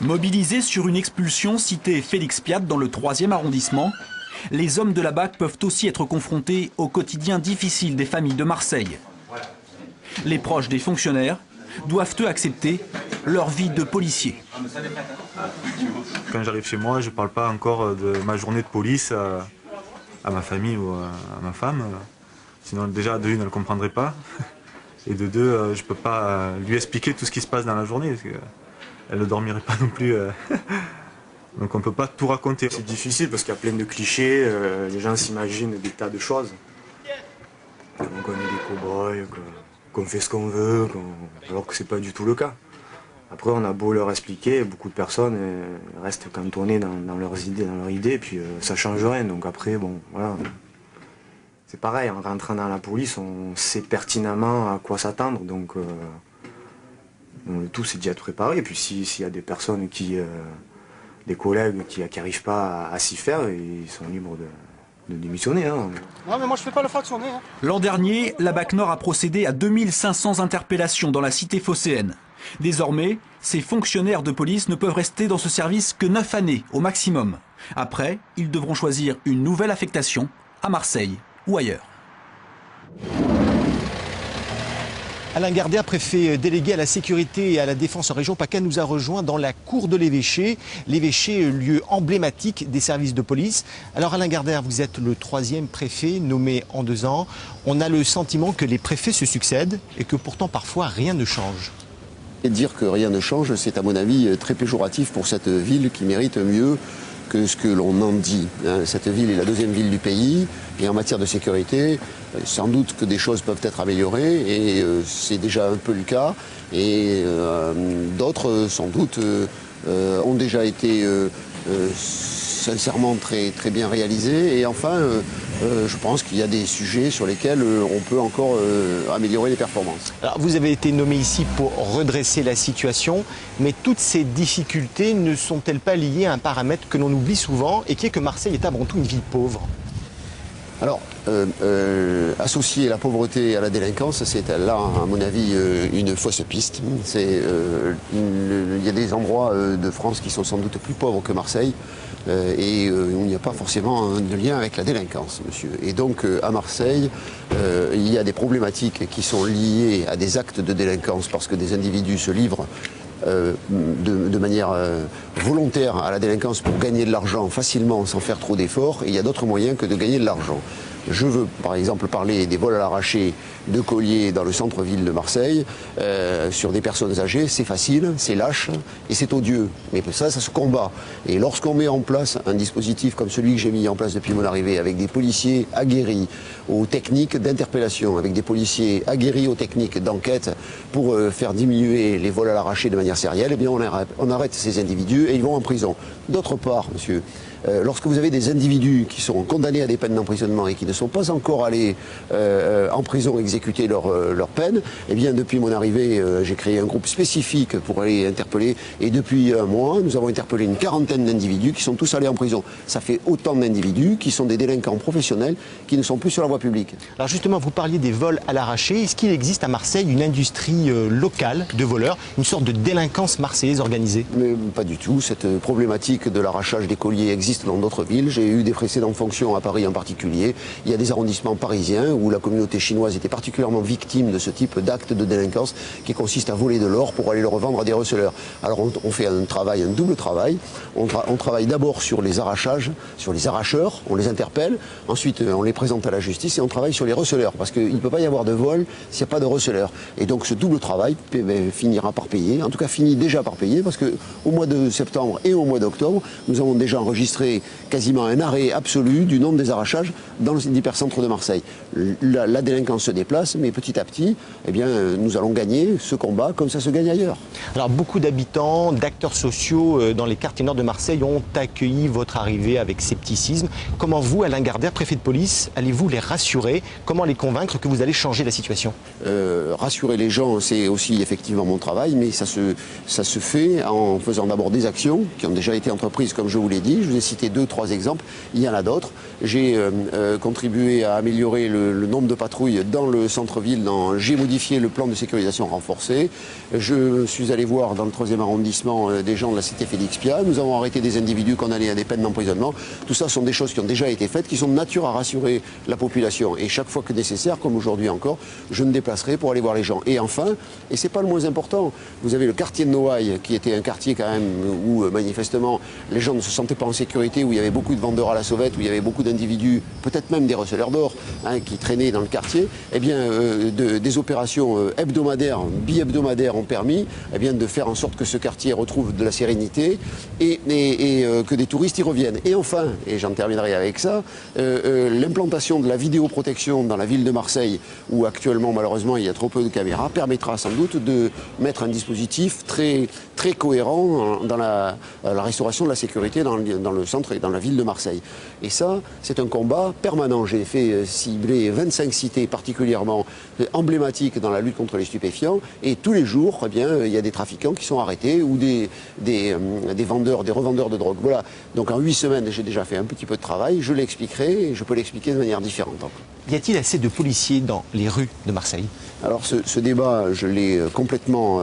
S8: Mobilisés sur une expulsion citée Félix Piat dans le 3e arrondissement, les hommes de la BAC peuvent aussi être confrontés au quotidien difficile des familles de Marseille. Les proches des fonctionnaires doivent eux accepter leur vie de policier.
S26: Quand j'arrive chez moi, je ne parle pas encore de ma journée de police à ma famille ou à ma femme. Sinon déjà de une, elle ne comprendrait pas. Et de deux, je ne peux pas lui expliquer tout ce qui se passe dans la journée. Parce qu'elle ne dormirait pas non plus. Donc on ne peut pas tout raconter.
S25: C'est difficile parce qu'il y a plein de clichés, les gens s'imaginent des tas de choses. On connaît des cow-boys, qu'on fait ce qu'on veut, alors que c'est pas du tout le cas. Après on a beau leur expliquer, beaucoup de personnes restent cantonnées dans leurs idées, et puis ça change rien. Donc après, bon, voilà. C'est pareil, en rentrant dans la police, on sait pertinemment à quoi s'attendre. Donc le tout c'est d'y être préparé. Et puis s'il y a des personnes des collègues qui n'arrivent pas à s'y faire, ils sont libres de démissionner. Hein.
S16: Non mais moi je fais pas le fractionné.
S8: L'an dernier, la BAC Nord a procédé à 2500 interpellations dans la cité phocéenne. Désormais, ces fonctionnaires de police ne peuvent rester dans ce service que 9 années au maximum. Après, ils devront choisir une nouvelle affectation à Marseille ou ailleurs.
S13: Alain Gardère, préfet délégué à la sécurité et à la défense en région PACA, nous a rejoint dans la cour de l'évêché. L'évêché, lieu emblématique des services de police. Alors Alain Gardère, vous êtes le 3e préfet nommé en 2 ans. On a le sentiment que les préfets se succèdent et que pourtant parfois rien ne change.
S1: Et dire que rien ne change, c'est à mon avis très péjoratif pour cette ville qui mérite mieux que ce que l'on en dit. Cette ville est la 2e ville du pays et en matière de sécurité, sans doute que des choses peuvent être améliorées et c'est déjà un peu le cas. Et d'autres, sans doute, ont déjà été sincèrement très bien réalisées. Et enfin, je pense qu'il y a des sujets sur lesquels on peut encore améliorer les performances.
S13: Alors, vous avez été nommé ici pour redresser la situation, mais toutes ces difficultés ne sont-elles pas liées à un paramètre que l'on oublie souvent et qui est que Marseille est avant tout une ville pauvre?
S1: Alors, associer la pauvreté à la délinquance, c'est là, à mon avis, une fausse piste. Il y a des endroits de France qui sont sans doute plus pauvres que Marseille et où il n'y a pas forcément de lien avec la délinquance, monsieur. Et donc, à Marseille, il y a des problématiques qui sont liées à des actes de délinquance parce que des individus se livrent de manière volontaire à la délinquance pour gagner de l'argent facilement sans faire trop d'efforts. Et il y a d'autres moyens que de gagner de l'argent. Je veux par exemple parler des vols à l'arraché de colliers dans le centre-ville de Marseille sur des personnes âgées. C'est facile, c'est lâche et c'est odieux. Mais ça se combat. Et lorsqu'on met en place un dispositif comme celui que j'ai mis en place depuis mon arrivée, avec des policiers aguerris aux techniques d'interpellation, avec des policiers aguerris aux techniques d'enquête pour faire diminuer les vols à l'arraché de manière sérielle, eh bien on arrête ces individus et ils vont en prison. D'autre part, monsieur, lorsque vous avez des individus qui sont condamnés à des peines d'emprisonnement et qui ne sont pas encore allés en prison exécuter leur peine, eh bien depuis mon arrivée, j'ai créé un groupe spécifique pour aller interpeller et depuis un mois, nous avons interpellé une 40aine d'individus qui sont tous allés en prison. Ça fait autant d'individus qui sont des délinquants professionnels qui ne sont plus sur la voie publique.
S13: Alors justement, vous parliez des vols à l'arraché. Est-ce qu'il existe à Marseille une industrie locale de voleurs, une sorte de délinquance marseillaise organisée?
S1: Mais pas du tout. Cette problématique de l'arrachage des colliers existe dans d'autres villes. J'ai eu des précédentes fonctions à Paris en particulier. Il y a des arrondissements parisiens où la communauté chinoise était particulièrement victime de ce type d'acte de délinquance qui consiste à voler de l'or pour aller le revendre à des receleurs. Alors on fait un double travail. On travaille d'abord sur les arrachages, sur les arracheurs, on les interpelle. Ensuite, on les présente à la justice et on travaille sur les receleurs parce qu'il ne peut pas y avoir de vol s'il n'y a pas de receleurs. Et donc ce double travail finira par payer, en tout cas finit déjà par payer parce qu'au mois de septembre et au mois d'octobre, nous avons déjà enregistré quasiment un arrêt absolu du nombre des arrachages dans l'hypercentre de Marseille. La délinquance se déplace, mais petit à petit, eh bien, nous allons gagner ce combat comme ça se gagne ailleurs.
S13: Alors beaucoup d'habitants, d'acteurs sociaux dans les quartiers nord de Marseille ont accueilli votre arrivée avec scepticisme. Comment vous, Alain Gardère, préfet de police, allez-vous les rassurer? Comment les convaincre que vous allez changer la situation?
S1: Rassurer les gens, c'est aussi effectivement mon travail, mais ça se fait en faisant d'abord des actions qui ont déjà été entreprises, comme je vous l'ai dit. Je vous ai cité 2-3 exemples, il y en a d'autres. J'ai contribué à améliorer le nombre de patrouilles dans le centre-ville. J'ai modifié le plan de sécurisation renforcé. Je suis allé voir dans le 3e arrondissement des gens de la cité Félix-Piat. Nous avons arrêté des individus condamnés à des peines d'emprisonnement. Tout ça sont des choses qui ont déjà été faites, qui sont de nature à rassurer la population. Et chaque fois que nécessaire, comme aujourd'hui encore, je me déplacerai pour aller voir les gens. Et enfin, et c'est pas le moins important, vous avez le quartier de Noailles, qui était un quartier quand même où manifestement les gens ne se sentaient pas en sécurité, où il y avait beaucoup de vendeurs à la sauvette, où il y avait beaucoup d'individus, peut-être même des receleurs d'or, qui traînaient dans le quartier. Eh bien, des opérations hebdomadaires, bi-hebdomadaires ont permis de faire en sorte que ce quartier retrouve de la sérénité et que des touristes y reviennent. Et enfin, et j'en terminerai avec ça, l'implantation de la vidéoprotection dans la ville de Marseille, où actuellement malheureusement il y a trop peu de caméras, permettra sans doute de mettre un dispositif très cohérent dans la restauration de la sécurité dans le centre et dans la ville de Marseille. Et ça, c'est un combat permanent. J'ai fait cibler 25 cités particulièrement emblématiques dans la lutte contre les stupéfiants et tous les jours, eh bien, il y a des trafiquants qui sont arrêtés ou des revendeurs de drogue. Voilà. Donc en 8 semaines, j'ai déjà fait un petit peu de travail. Je l'expliquerai et je peux l'expliquer de manière différente.
S13: Y a-t-il assez de policiers dans les rues de Marseille?
S1: Alors ce débat, je l'ai complètement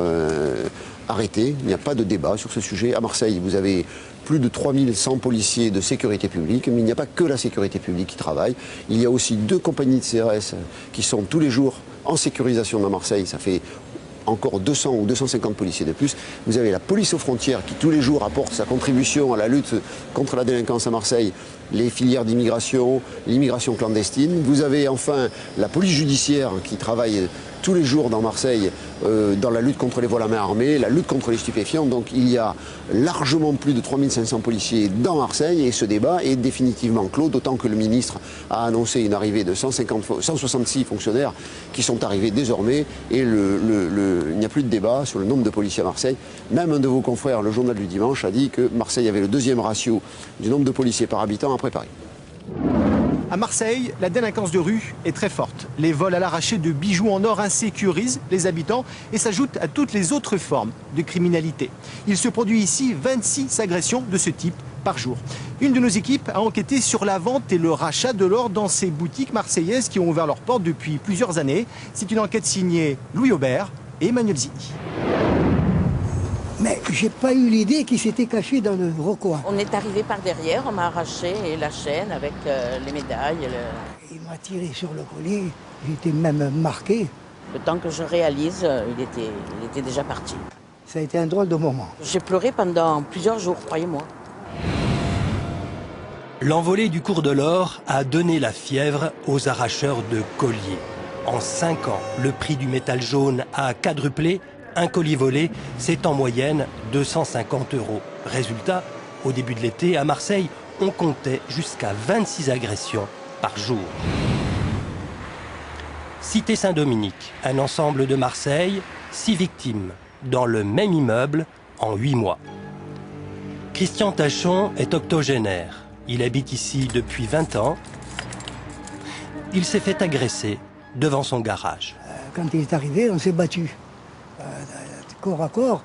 S1: arrêté. Il n'y a pas de débat sur ce sujet. À Marseille, vous avez plus de 3100 policiers de sécurité publique, mais il n'y a pas que la sécurité publique qui travaille. Il y a aussi 2 compagnies de CRS qui sont tous les jours en sécurisation dans Marseille. Ça fait encore 200 ou 250 policiers de plus. Vous avez la police aux frontières qui tous les jours apporte sa contribution à la lutte contre la délinquance à Marseille, les filières d'immigration, l'immigration clandestine. Vous avez enfin la police judiciaire qui travaille tous les jours dans Marseille dans la lutte contre les vols à main armée, la lutte contre les stupéfiants. Donc il y a largement plus de 3500 policiers dans Marseille et ce débat est définitivement clos, d'autant que le ministre a annoncé une arrivée de 166 fonctionnaires qui sont arrivés désormais et il n'y a plus de débat sur le nombre de policiers à Marseille. Même un de vos confrères, le journal du dimanche, a dit que Marseille avait le 2e ratio du nombre de policiers par habitant après Paris.
S13: À Marseille, la délinquance de rue est très forte. Les vols à l'arraché de bijoux en or insécurisent les habitants et s'ajoutent à toutes les autres formes de criminalité. Il se produit ici 26 agressions de ce type par jour. Une de nos équipes a enquêté sur la vente et le rachat de l'or dans ces boutiques marseillaises qui ont ouvert leurs portes depuis plusieurs années. C'est une enquête signée Louis Aubert et Emmanuel Zini.
S9: Mais j'ai pas eu l'idée qu'il s'était caché dans le recoin.
S23: On est arrivé par derrière, on m'a arraché la chaîne avec les médailles.
S9: Il m'a tiré sur le collier, j'étais même marqué.
S23: Le temps que je réalise, il était déjà parti.
S9: Ça a été un drôle de moment.
S23: J'ai pleuré pendant plusieurs jours, croyez-moi.
S11: L'envolée du cours de l'or a donné la fièvre aux arracheurs de colliers. En 5 ans, le prix du métal jaune a quadruplé. Un collier volé, c'est en moyenne 250 €. Résultat, au début de l'été, à Marseille, on comptait jusqu'à 26 agressions par jour. Cité Saint-Dominique, un ensemble de Marseille, 6 victimes, dans le même immeuble, en 8 mois. Christian Tachon est octogénaire. Il habite ici depuis 20 ans. Il s'est fait agresser devant son garage.
S9: Quand il est arrivé, on s'est battu. Corps à corps,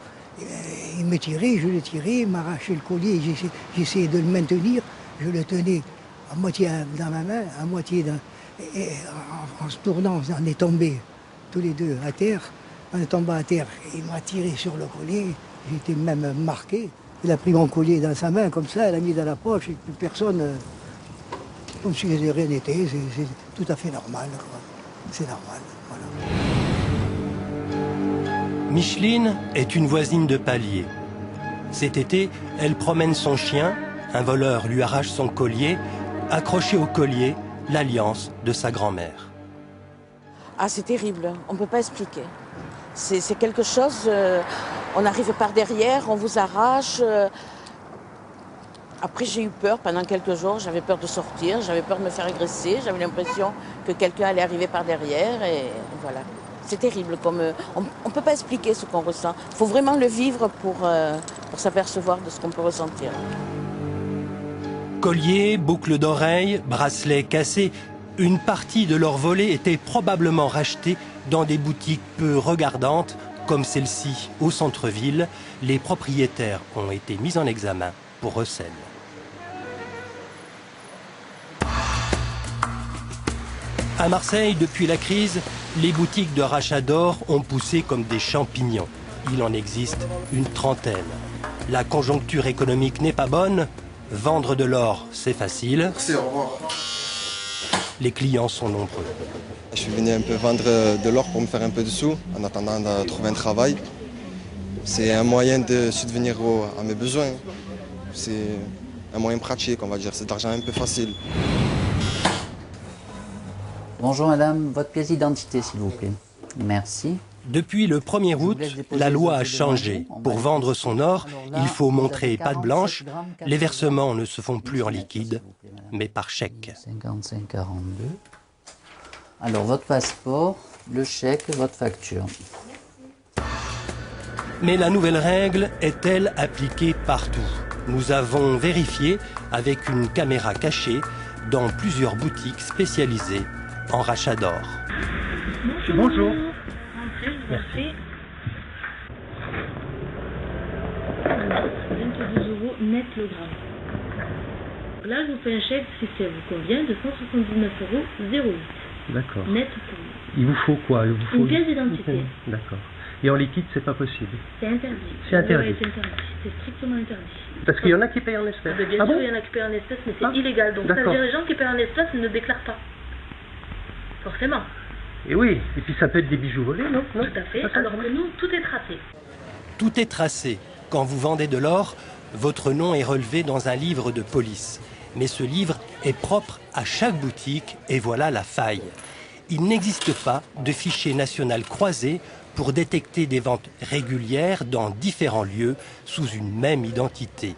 S9: il me tirait, je le tirais, il m'arrachait le collier, j'essayais de le maintenir, je le tenais à moitié dans ma main, à moitié dans... Et en se tournant, on est tombés tous les deux à terre, on est tombé à terre, il m'a tiré sur le collier, j'étais même marqué. Il a pris mon collier dans sa main comme ça, il l'a mis dans la poche, et plus personne, comme si rien n'était, c'est tout à fait normal, c'est normal, voilà.
S11: Micheline est une voisine de palier. Cet été, elle promène son chien, un voleur lui arrache son collier, accroché au collier, l'alliance de sa grand-mère.
S23: Ah, c'est terrible, on ne peut pas expliquer. C'est quelque chose, on arrive par derrière, on vous arrache. Après, j'ai eu peur pendant quelques jours, j'avais peur de sortir, j'avais peur de me faire agresser, j'avais l'impression que quelqu'un allait arriver par derrière et voilà. C'est terrible, comme on ne peut pas expliquer ce qu'on ressent. Il faut vraiment le vivre pour s'apercevoir de ce qu'on peut ressentir.
S11: Colliers, boucles d'oreilles, bracelets cassés, une partie de leur volée était probablement rachetée dans des boutiques peu regardantes, comme celle-ci au centre-ville. Les propriétaires ont été mis en examen pour recel. À Marseille, depuis la crise, les boutiques de rachat d'or ont poussé comme des champignons. Il en existe une trentaine. La conjoncture économique n'est pas bonne. Vendre de l'or, c'est facile.
S15: Merci, au revoir.
S11: Les clients sont nombreux.
S15: Je suis venu un peu vendre de l'or pour me faire un peu de sous, en attendant de trouver un travail. C'est un moyen de subvenir à mes besoins. C'est un moyen pratique, on va dire. C'est de l'argent un peu facile.
S19: Bonjour madame, votre pièce d'identité s'il vous plaît. Merci.
S11: Depuis le 1er août, la loi a changé. Pour vendre son or, il faut montrer patte blanche. Les versements ne se font plus en liquide, mais par chèque.
S19: 55,42. Alors votre passeport, le chèque, votre facture.
S11: Mais la nouvelle règle est-elle appliquée partout? Nous avons vérifié avec une caméra cachée dans plusieurs boutiques spécialisées en rachat d'or.
S20: Bonjour.
S11: Merci.
S20: 22 € net le gramme. Là, je vous fais un chèque, si ça vous convient, de 179,08 €. D'accord. Net pour vous. Il vous faut quoi? Une pièce d'identité. D'accord.
S12: Et en liquide, c'est pas possible.
S20: C'est interdit.
S12: C'est interdit.
S20: Oui, c'est interdit. C'est strictement interdit.
S12: Parce qu'il y en a qui payent en espèces.
S20: Bien sûr, il y en a qui payent en espèces, mais c'est illégal. Donc ça veut dire les gens qui payent en espèces ne déclarent pas. Forcément.
S12: Et oui, et puis ça peut être des bijoux volés, non?
S20: Tout à fait, alors que nous, tout est tracé.
S11: Tout est tracé. Quand vous vendez de l'or, votre nom est relevé dans un livre de police. Mais ce livre est propre à chaque boutique et voilà la faille. Il n'existe pas de fichier national croisé pour détecter des ventes régulières dans différents lieux sous une même identité.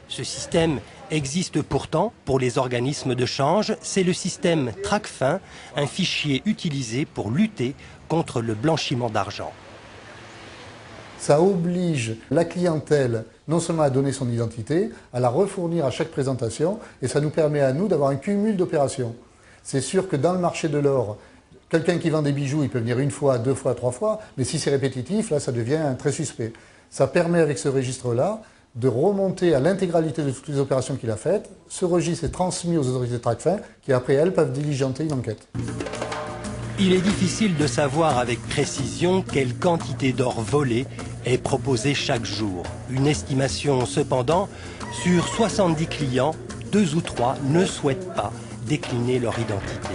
S11: Ce système existe pourtant pour les organismes de change. C'est le système Tracfin, un fichier utilisé pour lutter contre le blanchiment d'argent.
S3: Ça oblige la clientèle non seulement à donner son identité, à la refournir à chaque présentation, et ça nous permet à nous d'avoir un cumul d'opérations. C'est sûr que dans le marché de l'or, quelqu'un qui vend des bijoux, il peut venir une fois, deux fois, trois fois, mais si c'est répétitif, là, ça devient très suspect. Ça permet avec ce registre-là de remonter à l'intégralité de toutes les opérations qu'il a faites. Ce registre est transmis aux autorités de Tracfin, qui après, elles, peuvent diligenter une enquête.
S11: Il est difficile de savoir avec précision quelle quantité d'or volé est proposée chaque jour. Une estimation cependant, sur 70 clients, 2 ou 3 ne souhaitent pas décliner leur identité.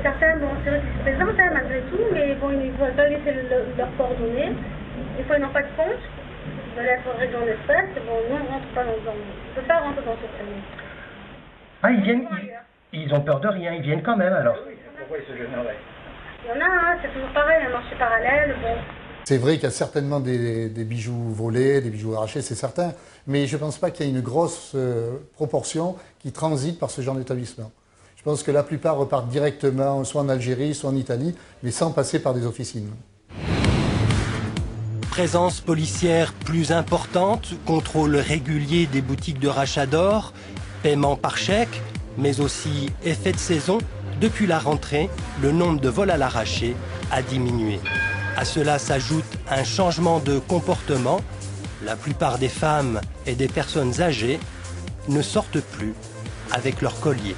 S20: Certains, bon, c'est vrai qu'ils se présentent malgré tout, mais bon, ils ne veulent pas laisser leurs coordonnées. Des fois, ils n'ont pas de compte. Ils veulent être réglés en espèces. Bon, nous, on ne rentre pas dans on peut pas rentrer dans ce famille.
S12: Ah, ils viennent, ils ont peur de rien, ils viennent quand même alors.
S20: Pourquoi ils se gêneraient? Il y en a, hein, c'est toujours pareil, un marché parallèle, bon.
S3: C'est vrai qu'il y a certainement des bijoux volés, des bijoux arrachés, c'est certain, mais je ne pense pas qu'il y ait une grosse proportion qui transite par ce genre d'établissement. Je pense que la plupart repartent directement, soit en Algérie, soit en Italie, mais sans passer par des officines.
S11: Présence policière plus importante, contrôle régulier des boutiques de rachat d'or, paiement par chèque, mais aussi effet de saison. Depuis la rentrée, le nombre de vols à l'arraché a diminué. À cela s'ajoute un changement de comportement. La plupart des femmes et des personnes âgées ne sortent plus avec leur collier.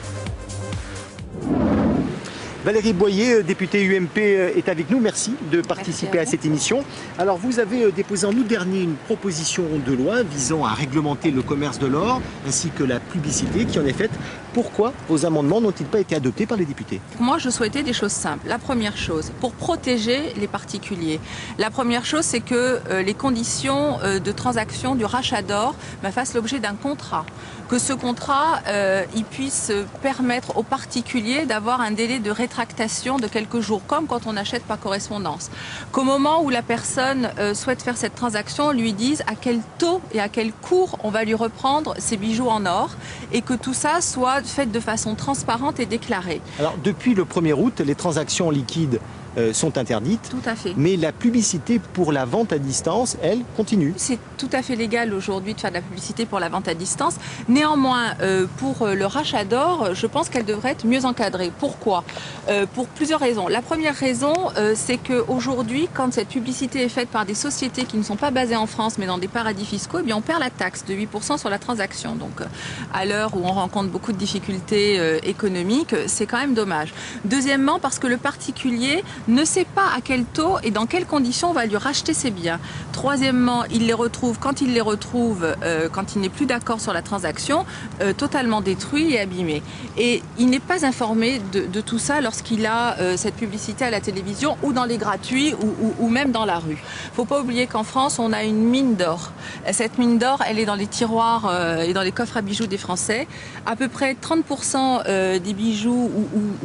S13: Valérie Boyer, députée UMP, est avec nous. Merci de participer à cette émission. Alors, vous avez déposé en août dernier une proposition de loi visant à réglementer le commerce de l'or ainsi que la publicité qui en est faite. Pourquoi vos amendements n'ont-ils pas été adoptés par les députés?
S4: Moi, je souhaitais des choses simples. La première chose, pour protéger les particuliers. La première chose, c'est que les conditions de transaction du rachat d'or fassent l'objet d'un contrat. Que ce contrat, il puisse permettre aux particuliers d'avoir un délai de rétractation de quelques jours, comme quand on achète par correspondance. Qu'au moment où la personne souhaite faire cette transaction, on lui dise à quel taux et à quel cours on va lui reprendre ses bijoux en or, et que tout ça soit fait de façon transparente et déclarée.
S13: Alors, depuis le 1er août, les transactions liquides sont interdites.
S4: Tout à fait.
S13: Mais la publicité pour la vente à distance, elle, continue.
S4: C'est tout à fait légal aujourd'hui de faire de la publicité pour la vente à distance. Néanmoins, pour le rachat d'or, je pense qu'elle devrait être mieux encadrée. Pourquoi? Pour plusieurs raisons. La première raison, c'est qu'aujourd'hui, quand cette publicité est faite par des sociétés qui ne sont pas basées en France, mais dans des paradis fiscaux, eh bien, on perd la taxe de 8% sur la transaction. Donc, à l'heure où on rencontre beaucoup de difficultés économiques, c'est quand même dommage. Deuxièmement, parce que le particulier ne sait pas à quel taux et dans quelles conditions on va lui racheter ses biens. Troisièmement, il les retrouve, quand il n'est plus d'accord sur la transaction, totalement détruit et abîmé. Et il n'est pas informé de tout ça lorsqu'il a cette publicité à la télévision ou dans les gratuits ou même dans la rue. Il ne faut pas oublier qu'en France, on a une mine d'or. Cette mine d'or, elle est dans les tiroirs et dans les coffres à bijoux des Français. À peu près 30% des bijoux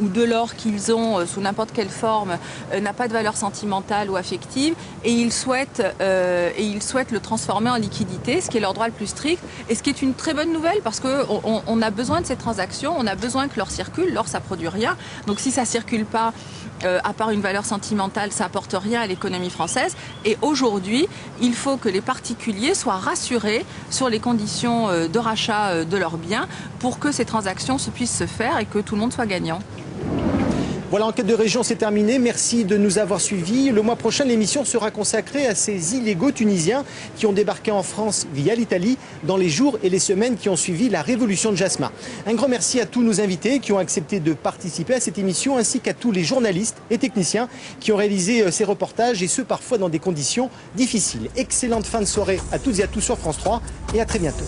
S4: ou de l'or qu'ils ont sous n'importe quelle forme n'a pas de valeur sentimentale ou affective, et ils souhaitent le transformer en liquidité, ce qui est leur droit le plus strict, et ce qui est une très bonne nouvelle parce qu'on a besoin de ces transactions, on a besoin que l'or circule. L'or, ça produit rien, donc si ça circule pas, à part une valeur sentimentale, ça apporte rien à l'économie française. Et aujourd'hui, il faut que les particuliers soient rassurés sur les conditions de rachat de leurs biens pour que ces transactions puissent se faire et que tout le monde soit gagnant.
S13: Voilà, Enquête de région, c'est terminé. Merci de nous avoir suivis. Le mois prochain, l'émission sera consacrée à ces illégaux tunisiens qui ont débarqué en France via l'Italie dans les jours et les semaines qui ont suivi la révolution de Jasmin. Un grand merci à tous nos invités qui ont accepté de participer à cette émission, ainsi qu'à tous les journalistes et techniciens qui ont réalisé ces reportages, et ce parfois dans des conditions difficiles. Excellente fin de soirée à toutes et à tous sur France 3 et à très bientôt.